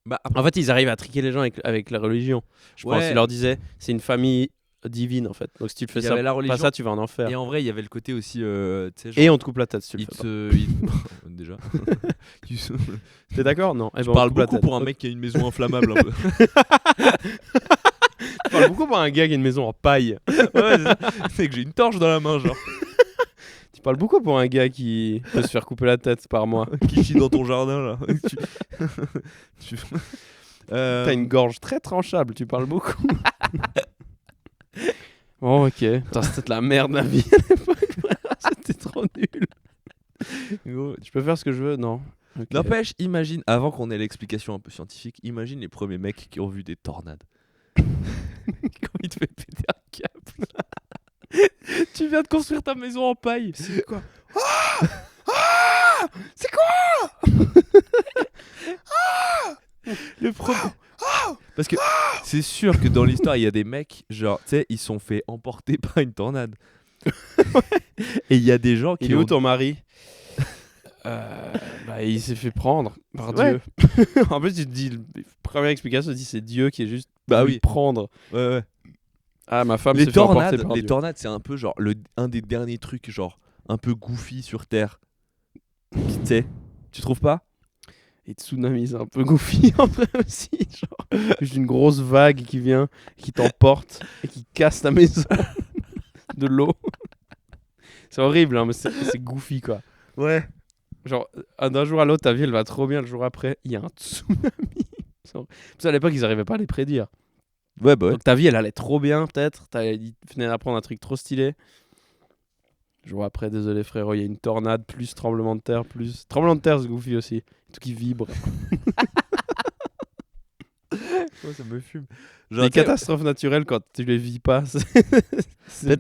Bah, En fait, ils arrivent à triquer les gens avec la religion. Je pense Ouais. qu'ils leur disaient c'est une famille divine en fait. Donc si tu le fais Il y ça, avait la religion. pas ça, tu vas en enfer. Et en vrai, il y avait le côté aussi. Tu sais, genre, Et on te coupe la tête si tu le il fais pas. Déjà. T'es d'accord? Non. Je parle beaucoup pour un mec qui a une maison inflammable un peu. Tu parles beaucoup pour un gars qui a une maison en paille. Ouais, c'est que j'ai une torche dans la main, genre. parles beaucoup pour un gars qui peut se faire couper la tête par mois. Qui chie dans ton jardin là. T'as une gorge très tranchable, tu parles beaucoup. Bon, ok. Putain, c'était de la merde la vie à l'époque. C'était trop nul. Je peux faire ce que je veux? Non. Okay. N'empêche, imagine, avant qu'on ait l'explication un peu scientifique, imagine les premiers mecs qui ont vu des tornades. Comment ils devaient péter un câble. Tu viens de construire ta maison en paille. C'est quoi? C'est quoi? Le premier. Parce que c'est sûr que dans l'histoire, il y a des mecs, genre, tu sais, ils sont fait emporter par une tornade. Et il y a des gens qui. Il est où ton mari? Bah, il s'est fait prendre par Dieu. En plus, tu te dis, première explication, tu te dis c'est Dieu qui est juste prendre. Ouais. Ah, ma femme s'est fait emporter par Dieu. Les tornades, c'est un peu genre un des derniers trucs, genre un peu goofy sur Terre. Tu sais, tu trouves pas? Et tsunami, c'est un peu goofy en vrai aussi. Genre, juste une grosse vague qui vient, qui t'emporte et qui casse ta maison de l'eau. C'est horrible, hein, mais c'est goofy quoi. Ouais. Genre, d'un jour à l'autre, ta vie elle va trop bien. Le jour après, il y a un tsunami. Parce qu'à l'époque, ils n'arrivaient pas à les prédire. Ouais, bah ouais. Donc ta vie elle allait trop bien, peut-être. Ils venaient d'apprendre un truc trop stylé. Le jour après, désolé frérot, il y a une tornade, plus tremblement de terre, plus. Tremblement de terre, c'est goofy aussi. Tout qui vibre. Ouais, ça me fume. Genre, les catastrophes naturelles, quand tu les vis pas, je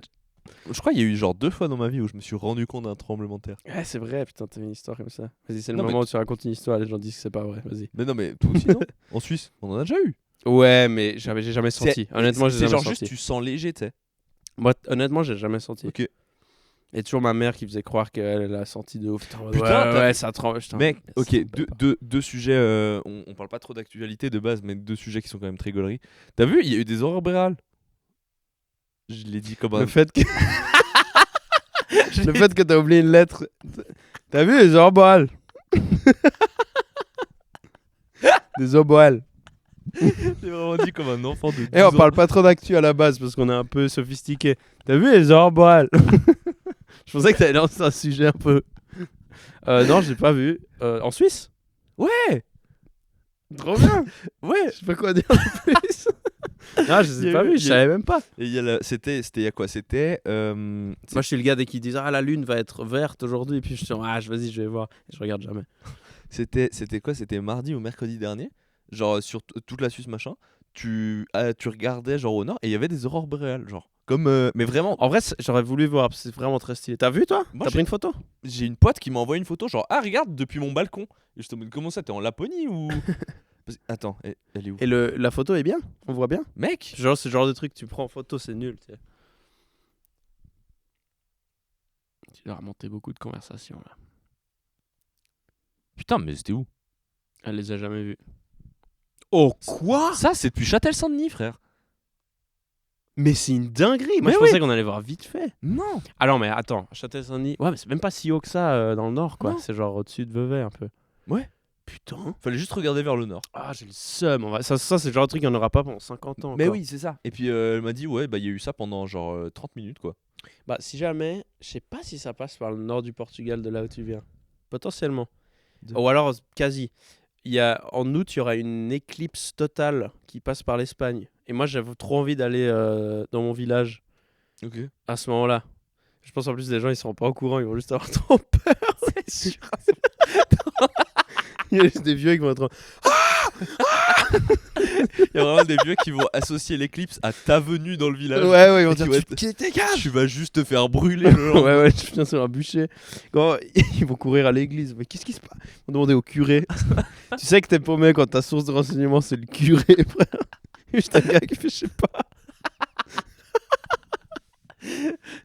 crois qu'il y a eu genre 2 fois dans ma vie où je me suis rendu compte d'un tremblement de terre. Ouais, c'est vrai, putain, t'as une histoire comme ça. Vas-y, c'est le moment où tu racontes une histoire, les gens disent que c'est pas vrai, vas-y. Mais non, mais toi aussi, non? En Suisse, on en a déjà eu. Ouais, mais j'ai jamais senti. Honnêtement, j'ai jamais senti. C'est genre juste, tu sens léger, tu sais. Moi, honnêtement, j'ai jamais senti. Ok. Et toujours ma mère qui faisait croire qu'elle a senti de ouf. Putain, ouais, ça tremble. Mec, ok, deux sujets, on parle pas trop d'actualité de base, mais 2 sujets qui sont quand même très gauleries. T'as vu, il y a eu des aurores boréales. Je l'ai dit comme un... Le fait que... Le fait que t'as oublié une lettre. T'as vu les aurores boréales? Des aurores boréales. J'ai vraiment dit comme un enfant de 12 ans. Et on parle pas trop d'actu à la base parce qu'on est un peu sophistiqué. T'as vu les aurores boréales? Je pensais que t'allais lancer un sujet un peu... non, j'ai pas vu. En Suisse? Ouais. Trop bien. Ouais. Je sais pas quoi dire de plus. Non, je les ai pas vus, je savais même pas. Et c'était il y a quoi? C'était... Moi, je suis le gars dès qu'ils disent « Ah, la lune va être verte aujourd'hui ». Et puis je suis « Ah, vas-y, je vais voir ». Je regarde jamais. C'était quoi? C'était mardi ou mercredi dernier. Genre sur toute la Suisse, machin. Tu regardais genre au nord et il y avait des aurores boréales, genre. Comme... mais vraiment... En vrai, j'aurais voulu voir, parce que c'est vraiment très stylé. T'as vu, toi? Moi, t'as pris une photo? J'ai une pote qui m'a envoyé une photo, genre, ah, regarde, depuis mon balcon. Et je te demande, comment ça, t'es en Laponie ou... Attends, elle est où? Et la photo est bien? On voit bien? Mec! Genre, c'est le genre de truc que tu prends en photo, c'est nul, tu sais. Tu as remonté beaucoup de conversations, là. Putain, mais c'était où? Elle les a jamais vues. Oh, quoi? Ça, c'est depuis Châtel-Saint-Denis, frère. Mais c'est une dinguerie. Moi, mais je pensais qu'on allait voir vite fait. Non. Alors, mais attends, Châtel-Saint-Denis. Ouais, mais c'est même pas si haut que ça dans le nord, quoi. Non. C'est genre au-dessus de Vevey, un peu. Ouais. Putain. Fallait juste regarder vers le nord. Ah, j'ai le seum. Ça, c'est le genre de truc qu'il n'y en aura pas pendant 50 ans. Mais encore. oui, c'est ça. Et puis, elle m'a dit, ouais, bah, il y a eu ça pendant genre 30 minutes, quoi. Bah, si jamais, je sais pas si ça passe par le nord du Portugal, de là où tu viens. Potentiellement. Ou alors, quasi. En août, il y aura une éclipse totale qui passe par l'Espagne. Et moi, j'avais trop envie d'aller dans mon village à ce moment-là. Je pense en plus les gens, ils seront pas au courant, ils vont juste avoir trop peur. C'est sûr. Il y a juste des vieux qui vont être... Il y a vraiment des vieux qui vont associer l'éclipse à ta venue dans le village. Ouais, ils vont dire tu vas juste te faire brûler le lendemain. Ouais, je viens sur un bûcher. Quand ils vont courir à l'église, mais qu'est-ce qui se passe? Ils vont demander au curé. Tu sais que t'es paumé quand ta source de renseignement c'est le curé, frère. Juste un gars qui fait je sais pas.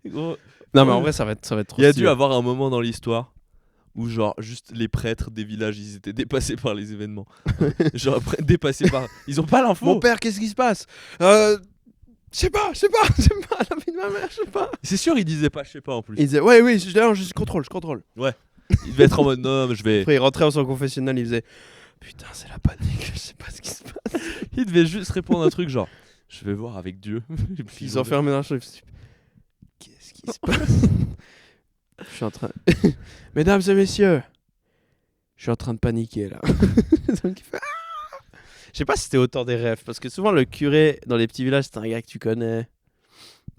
Gros, non mais en vrai ça va être trop il y a stylé. dû avoir un moment dans l'histoire où genre juste les prêtres des villages ils étaient dépassés par les événements. Genre dépassés par... Ils ont pas l'info. Mon père, qu'est-ce qui se passe? Je sais pas, la vie de ma mère, je sais pas. C'est sûr, il disait pas, je sais pas en plus. Il disait, oui, je contrôle. Ouais. Il devait être en mode, non, mais je vais... Après, il rentrait dans son confessionnal, il faisait, putain, c'est la panique, je sais pas ce qui se passe. Il devait juste répondre un truc genre, je vais voir avec Dieu. Puis ils s'enfermaient dans le chef. Qu'est-ce qui se passe? Je suis en train. Mesdames et messieurs, je suis en train de paniquer là. Donc, il fait, je sais pas si c'était autant des rêves, parce que souvent le curé dans les petits villages, c'est un gars que tu connais.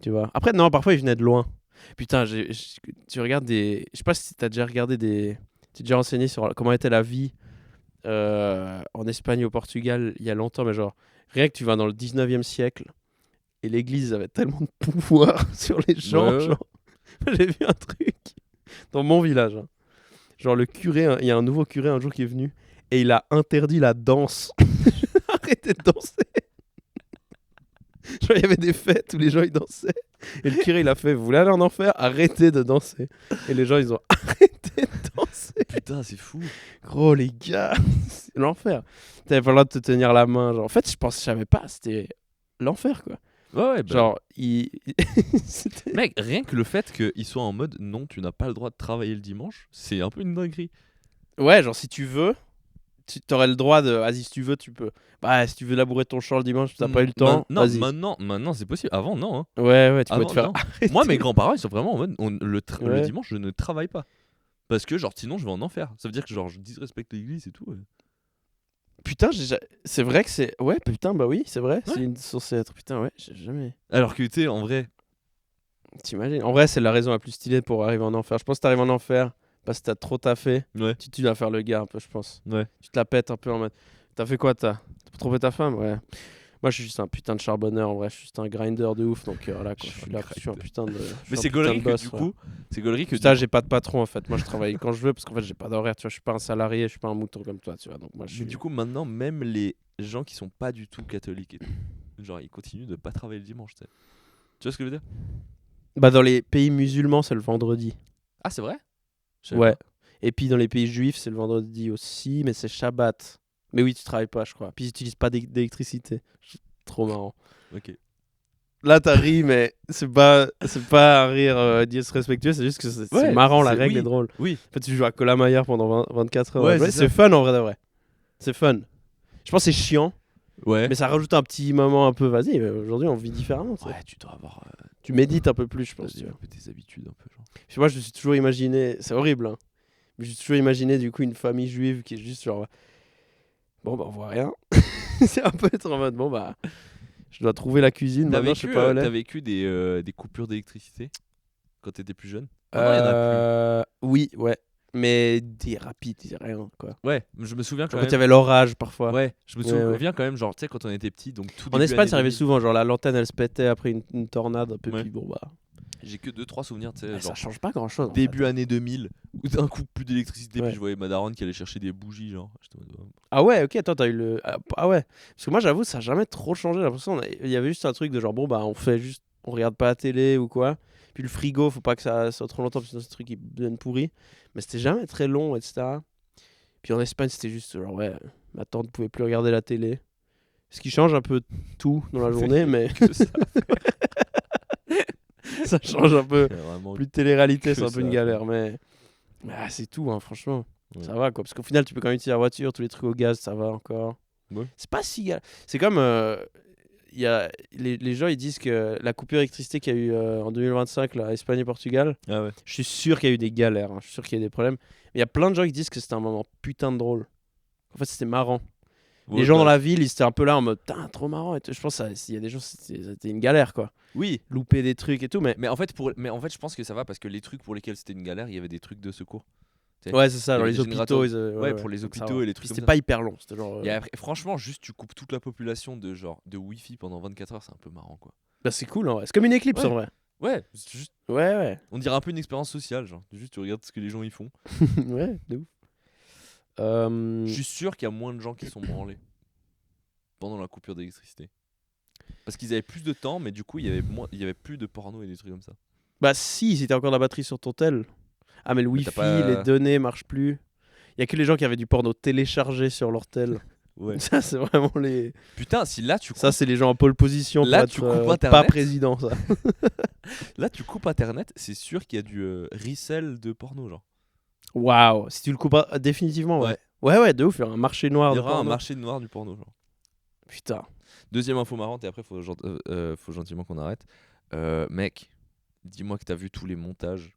Tu vois. Après, non, parfois il venait de loin. Putain, tu regardes des. Je sais pas si t'as déjà regardé des. Tu t'es déjà renseigné sur comment était la vie en Espagne, au Portugal, il y a longtemps, mais genre, rien que tu vas dans le 19e siècle et l'église avait tellement de pouvoir sur les gens. Ouais. Genre, j'ai vu un truc dans mon village. Hein. Genre, le curé, il y a un nouveau curé un jour qui est venu et il a interdit la danse. Arrêtez de danser. Genre, il y avait des fêtes où les gens ils dansaient. Et le curé il a fait, vous voulez aller en enfer, arrêtez de danser. Et les gens ils ont arrêté de danser. Putain, c'est fou. Gros les gars, c'est l'enfer. T'avais pas le droit de te tenir la main. Genre, en fait, je savais pas, c'était l'enfer quoi. Ouais, bah. Genre, Mec, rien que le fait qu'il soit en mode non, tu n'as pas le droit de travailler le dimanche, c'est un peu une dinguerie. Ouais, genre si tu veux, tu aurais le droit de. Vas-y, si tu veux, tu peux. Bah, si tu veux labourer ton champ le dimanche, t'as pas eu le temps. Non, vas-y. maintenant c'est possible. Avant, non. Hein. Ouais, tu peux Avant, te faire. non. Arrêter. Moi, mes grands-parents, ils sont vraiment en mode le Ouais. dimanche, je ne travaille pas. Parce que, genre, sinon, je vais en enfer. Ça veut dire que, genre, je disrespecte l'église et tout. Ouais. Putain, c'est vrai que c'est. Ouais, putain, bah oui, c'est vrai. Ouais. C'est censé être. Putain, ouais, j'ai jamais. Alors que, tu sais, en vrai. T'imagines. En vrai, c'est la raison la plus stylée pour arriver en enfer. Je pense que t'arrives en enfer parce que t'as trop taffé. Ouais. Tu dois faire le gars un peu, je pense. Ouais. Tu te la pètes un peu en mode. T'as fait quoi, t'as trompé ta femme? Ouais. Moi, je suis juste un putain de charbonneur, en vrai. Je suis juste un grinder de ouf. Donc là, quoi, je suis là, je suis un putain de. Mais c'est gaulerie que, du coup. C'est gaulerie que. Putain, j'ai pas de patron, en fait. Moi, je travaille quand je veux parce qu'en fait, j'ai pas d'horaire. Tu vois, je suis pas un salarié, je suis pas un mouton comme toi, tu vois. Donc, moi, je suis. Mais du coup, maintenant, même les gens qui sont pas du tout catholiques et tout, genre, ils continuent de pas travailler le dimanche, tu sais. Tu vois ce que je veux dire? Bah, dans les pays musulmans, c'est le vendredi. Ah, c'est vrai? Je savais Ouais. pas. Et puis dans les pays juifs, c'est le vendredi aussi, mais c'est Shabbat. Mais oui, tu travailles pas, je crois. Puis ils utilisent pas d'électricité. Trop marrant. Ok. Là, t'as ri, mais c'est pas un rire disrespectueux, c'est juste que c'est Ouais, marrant, la c'est- règle oui. est drôle. Oui. En fait, tu joues à Colamaillard pendant 24 heures. Ouais, à jouer. c'est C'est ça. fun en vrai de vrai. C'est fun. Je pense que c'est chiant, Ouais. mais ça rajoute un petit moment un peu. Vas-y, aujourd'hui on vit différemment. Tu sais. Ouais, tu dois avoir. Tu médites un peu plus, je pense. Tu vois. un peu tes habitudes, un peu, genre. Puis moi, je me suis toujours imaginé, c'est horrible, hein, mais j'ai toujours imaginé du coup une famille juive qui est juste genre, bon bah on voit rien. C'est un peu être en mode, bon bah, je dois trouver la cuisine, maintenant je sais pas où elle est. T'as vécu des coupures d'électricité quand t'étais plus jeune? Maintenant, il y en a Oui, ouais, mais des rapides, des rien quoi. plus. Ouais, je me souviens quand Genre quand même. il y avait l'orage parfois. Ouais, je me Ouais, souviens quand même, genre, tu sais, quand on était petit, donc tout En début Espagne, année ça arrivait 2000, souvent, genre la lanterne elle se pétait après une tornade un peu, Ouais. puis bon bah, J'ai que 2-3 souvenirs, tu sais, ça genre change pas grand chose. début année 2000, où d'un coup plus d'électricité, Ouais. puis je voyais ma daronne qui allait chercher des bougies, genre. J'étais en mode, Ah ouais, ok, toi t'as eu le. Ah ouais, parce que moi j'avoue, ça a jamais trop changé. J'ai l'impression il y avait juste un truc de genre, bon bah on fait juste, on regarde pas la télé ou quoi. Puis le frigo, faut pas que ça soit trop longtemps, parce que sinon ce truc il devient pourri. Mais c'était jamais très long, etc. Puis en Espagne, c'était juste genre, ouais, ma tante pouvait plus regarder la télé. Ce qui change un peu tout dans la journée, mais que ça, ça change un peu. c'est vraiment. Plus de télé-réalité, c'est que un peu une ça, galère, mais c'est tout, hein, franchement. Ouais. Ça va quoi, parce qu'au final, tu peux quand même utiliser la voiture, tous les trucs au gaz, ça va encore. Ouais. C'est pas si galère. C'est comme. Il y a, les gens ils disent que la coupure d'électricité qu'il y a eu en 2025 là, à Espagne et Portugal, Ah ouais. je suis sûr qu'il y a eu des galères, hein, je suis sûr qu'il y a eu des problèmes. Mais il y a plein de gens qui disent que c'était un moment putain de drôle. En fait, c'était marrant. Les gens dans la ville, ils étaient un peu là en mode putain, trop marrant. Et tout. Je pense qu'il y a des gens, c'était une galère quoi. Oui. Louper des trucs et tout, mais. Mais en fait, je pense que ça va parce que les trucs pour lesquels c'était une galère, il y avait des trucs de secours. T'sais, Ouais, c'est ça, il y genre avait les des hôpitaux. Ouais, pour les donc ça hôpitaux va. et les trucs Puis c'était comme pas hyper long, c'était genre. Et après, franchement, juste tu coupes toute la population de genre de Wi-Fi pendant 24 heures, c'est un peu marrant quoi. Bah, c'est cool en vrai. C'est comme une éclipse Ouais. en vrai. Ouais, c'est juste, Ouais. on dirait un peu une expérience sociale, genre. Juste tu regardes ce que les gens y font. Ouais, de ouf. Je suis sûr qu'il y a moins de gens qui sont branlés pendant la coupure d'électricité. Parce qu'ils avaient plus de temps, mais du coup, il y avait plus de porno et des trucs comme ça. Bah, si t'as encore la batterie sur ton tel. Ah, mais le Mais Wi-Fi, t'as pas- les données marchent plus. Il y a que les gens qui avaient du porno téléchargé sur leur tel. Ouais. Ça, c'est vraiment les. Putain, si là tu coupes, Ça, c'est les gens en pole position Là, pour être tu coupes pas Internet. président, ça. là, tu coupes Internet, c'est sûr qu'il y a du resell de porno, genre. Waouh. Si tu le coupes définitivement, ouais. Ouais, de ouf. Il y aura un marché noir Il y de aura un porno. marché noir du porno, genre. Putain. Deuxième info marrante, et après, faut gentiment qu'on arrête. Mec, dis-moi que t'as vu tous les montages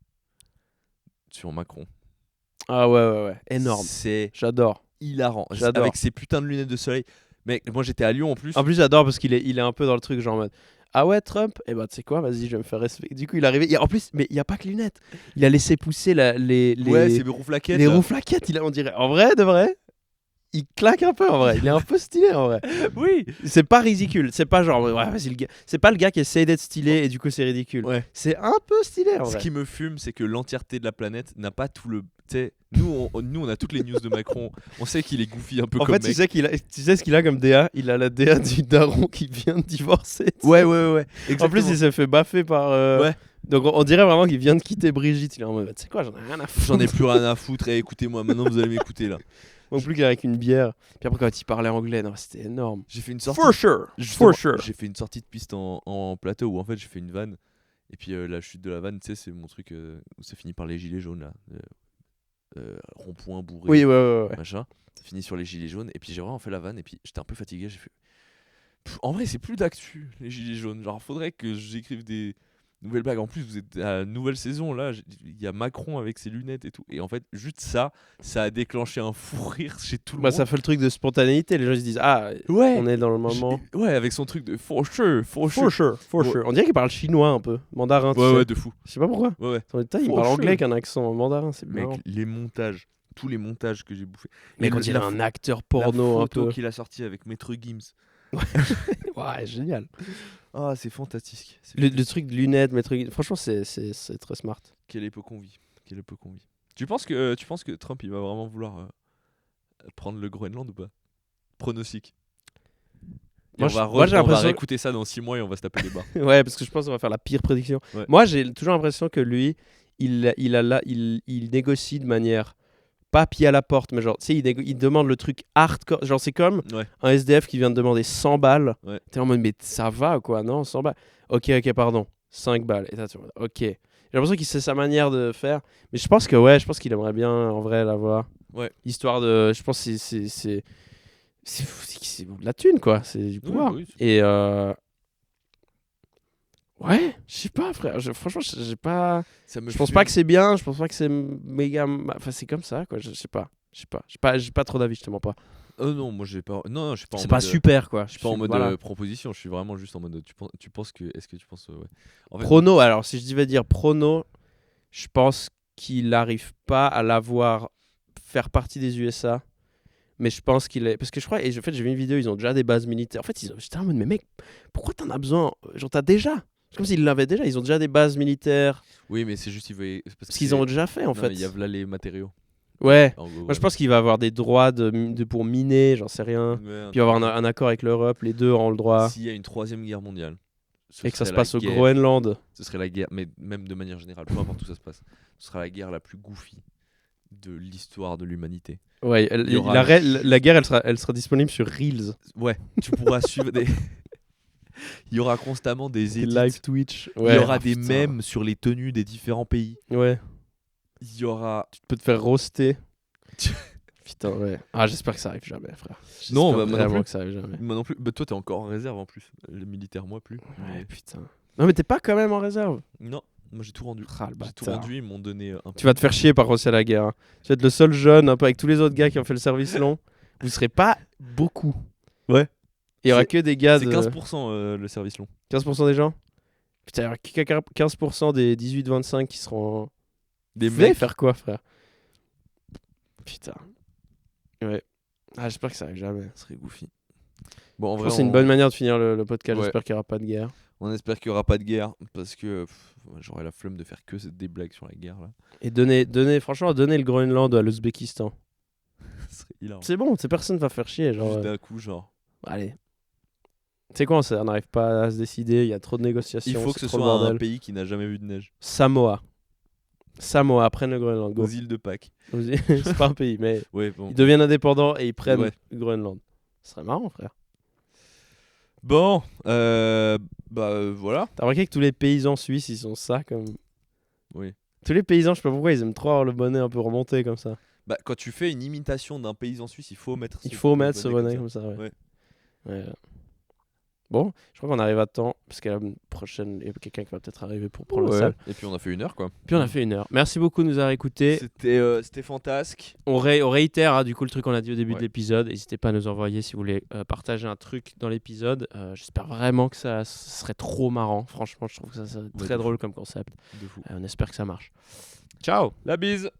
sur Macron. Ah ouais. Énorme. C'est J'adore. hilarant. J'adore. Avec ses putains de lunettes de soleil. Mec, moi j'étais à Lyon en plus. En plus, j'adore parce qu'il est un peu dans le truc, genre en mode ah ouais, Trump, eh ben tu sais quoi, vas-y, je vais me faire respecter. Du coup, il est arrivé. En plus, mais il n'y a pas que les lunettes. Il a laissé pousser les Ouais, c'est mes rouflaquettes. les là. rouflaquettes. On dirait. En vrai, de vrai, il claque un peu en vrai. Il est un peu stylé en vrai. Oui. C'est pas ridicule. C'est pas genre, ouais, vas-y, le gars. C'est pas le gars qui essaie d'être stylé et du coup, c'est ridicule. Ouais. C'est un peu stylé en Ce vrai. qui me fume, c'est que l'entièreté de la planète n'a pas tout le. Tu sais, nous, on a toutes les news de Macron. On sait qu'il est goofy un peu En comme fait, mec. tu sais ce qu'il a comme DA. Il a la DA du daron qui vient de divorcer. tu sais. Ouais. En plus, il s'est fait baffer par. Ouais. Donc, on dirait vraiment qu'il vient de quitter Brigitte. Il est en mode, tu sais quoi, j'en ai rien à foutre. J'en ai plus rien à foutre. Et écoutez-moi, maintenant vous allez m'écouter là. Non plus qu'avec une bière. Puis après, quand il parlait anglais, non, c'était énorme. J'ai fait une sortie. For sure. Justement, For sure. J'ai fait une sortie de piste en plateau où en fait j'ai fait une vanne. Et puis la chute de la vanne, tu sais, c'est mon truc où ça finit par les gilets jaunes là. Rond-point bourré. Oui, ouais. Machin. Ça finit sur les gilets jaunes. Et puis j'ai vraiment fait la vanne. Et puis j'étais un peu fatigué. J'ai fait. En vrai, c'est plus d'actu, les gilets jaunes. Genre, faudrait que j'écrive des nouvelles blagues. En plus, vous êtes à la nouvelle saison là. Il y a Macron avec ses lunettes et tout. Et en fait, juste ça a déclenché un fou rire chez tout le Bah, monde. ça fait le truc de spontanéité. Les gens ils se disent, ah, Ouais. on est dans le moment. Ouais, avec son truc de for sure. For sure. On dirait qu'il parle chinois un peu. Mandarin, tu sais. Ouais, de fou. Je sais pas pourquoi. Ouais. Il For parle sure. anglais avec un accent mandarin, c'est Mec, marrant. les montages, tous les montages que j'ai bouffés. Mais Et quand le- il est la un pho- acteur porno la un photo peu. qu'il a sorti avec Maître Gims. Ouais, génial. Ah, c'est fantastique. Le truc de lunettes, franchement, c'est très smart. Quelle époque on vit. Tu penses que Trump il va vraiment vouloir prendre le Groenland ou pas? Pronostic. Et Moi, on j'ai va l'impression. réécouter ça dans 6 mois et on va se taper des barres. Ouais, parce que je pense qu'on va faire la pire prédiction. Ouais. Moi, j'ai toujours l'impression que lui, il négocie de manière pas pied à la porte, mais genre, tu sais, il demande le truc hardcore. Genre, c'est comme Ouais. un SDF qui vient de demander 100 balles. Ouais. T'es en mode, mais ça va quoi, non, 100 balles. Ok, pardon, 5 balles. Et t'es en mode, ok. J'ai l'impression qu'il sait sa manière de faire. Mais je pense qu'il aimerait bien en vrai l'avoir. Ouais. Histoire de. Je pense que c'est de la thune quoi, c'est du pouvoir. Oui. Et ouais, je sais pas frère, franchement j'ai pas, je pense pas que c'est bien, je pense pas que c'est méga, enfin c'est comme ça quoi, je sais pas, j'ai pas trop d'avis, je te mens pas. Non, moi j'ai pas. Non, je suis pas. C'est pas super quoi. Je suis pas en mode voilà. proposition. Je suis vraiment juste en mode. Tu penses que. Est-ce que tu penses ouais. En fait, Prono, alors si je devais dire prono, je pense qu'il n'arrive pas à l'avoir faire partie des USA. Mais je pense qu'il est. Parce que je crois. Et en fait, j'ai vu une vidéo, ils ont déjà des bases militaires. En fait, j'étais en mode, mais mec, pourquoi t'en as besoin? Genre, t'as déjà. C'est comme s'ils l'avaient déjà. Ils ont déjà des bases militaires. Oui, mais c'est juste. Parce qu'ils ont déjà fait, en fait. Il y a là les matériaux. Ouais. En gros, Moi, je pense qu'il va avoir des droits pour miner, j'en sais rien. Ouais, Puis il va avoir un accord avec l'Europe. Les deux auront le droit. S'il y a une 3e guerre mondiale. Et que ça se serait passe la au guerre- Groenland. Ce serait la guerre, mais même de manière générale, peu importe où ça se passe, ce sera la guerre la plus goofy de l'histoire de l'humanité. Ouais, Il y aura la guerre, elle sera disponible sur Reels. Ouais, tu pourras suivre des. Il y aura constamment des edits. Live Twitch. Il y aura des mèmes sur les tenues des différents pays. Ouais. Il y aura. Tu peux te faire roaster. Putain, ouais. Ah, j'espère que ça arrive jamais, frère. Non, J'espère bah, moi non vraiment plus. que ça arrive jamais. Moi non plus. Bah, toi, t'es encore en réserve en plus. Le militaire, moi plus. Ouais, putain. Non, mais t'es pas quand même en réserve. Non, moi j'ai tout rendu. Ah, le J'ai tout bâtard. rendu, ils m'ont donné un Tu vas te faire chier par contre si à la guerre. Hein. Tu vas être le seul jeune, un peu avec tous les autres gars qui ont fait le service long. Vous serez pas beaucoup. Ouais. Il y aura C'est- que des gars C'est de 15% le service long. 15% des gens. Putain, il y aura que 15% des 18-25 qui seront. Des Vous allez mecs. faire quoi, frère? Putain. Ouais. Ah, j'espère que ça arrive jamais. Ça serait goofy. Bon, en Je vrai, pense que c'est une bonne manière de finir le podcast. Ouais. J'espère qu'il n'y aura pas de guerre. on espère qu'il n'y aura pas de guerre parce que j'aurais la flemme de faire que des blagues sur la guerre là. Et franchement, donner le Groenland à l'Ouzbékistan. Ce serait hilarant. C'est bon, personne va faire chier. Genre, Juste d'un coup, genre. allez. Tu sais quoi, on n'arrive pas à se décider, il y a trop de négociations. Il faut que c'est ce trop le soit un bordel. pays qui n'a jamais vu de neige. Samoa, prennent le Groenland. Go. Aux îles de Pâques. C'est pas un pays, mais Ouais, bon. ils deviennent indépendants et ils prennent Ouais. le Groenland. Ce serait marrant, frère. Bon, voilà. T'as remarqué que tous les paysans suisses, ils sont ça comme. Oui. Tous les paysans, je sais pas pourquoi, ils aiment trop avoir le bonnet un peu remonté comme ça. Bah, quand tu fais une imitation d'un paysan suisse, il faut mettre Il faut mettre ce bonnet comme comme ça, ouais. Ouais. Ouais. Bon, je crois qu'on arrive à temps parce qu'à la prochaine, il y a quelqu'un qui va peut-être arriver pour prendre la salle. Et puis on a fait 1 heure quoi. Puis on a fait 1 heure. Merci beaucoup de nous avoir écoutés. C'était fantastique. On réitère du coup le truc qu'on a dit au début de l'épisode. N'hésitez pas à nous envoyer si vous voulez partager un truc dans l'épisode. J'espère vraiment que ça serait trop marrant. Franchement, je trouve que ça serait très drôle comme concept. De fou. On espère que ça marche. Ciao. La bise.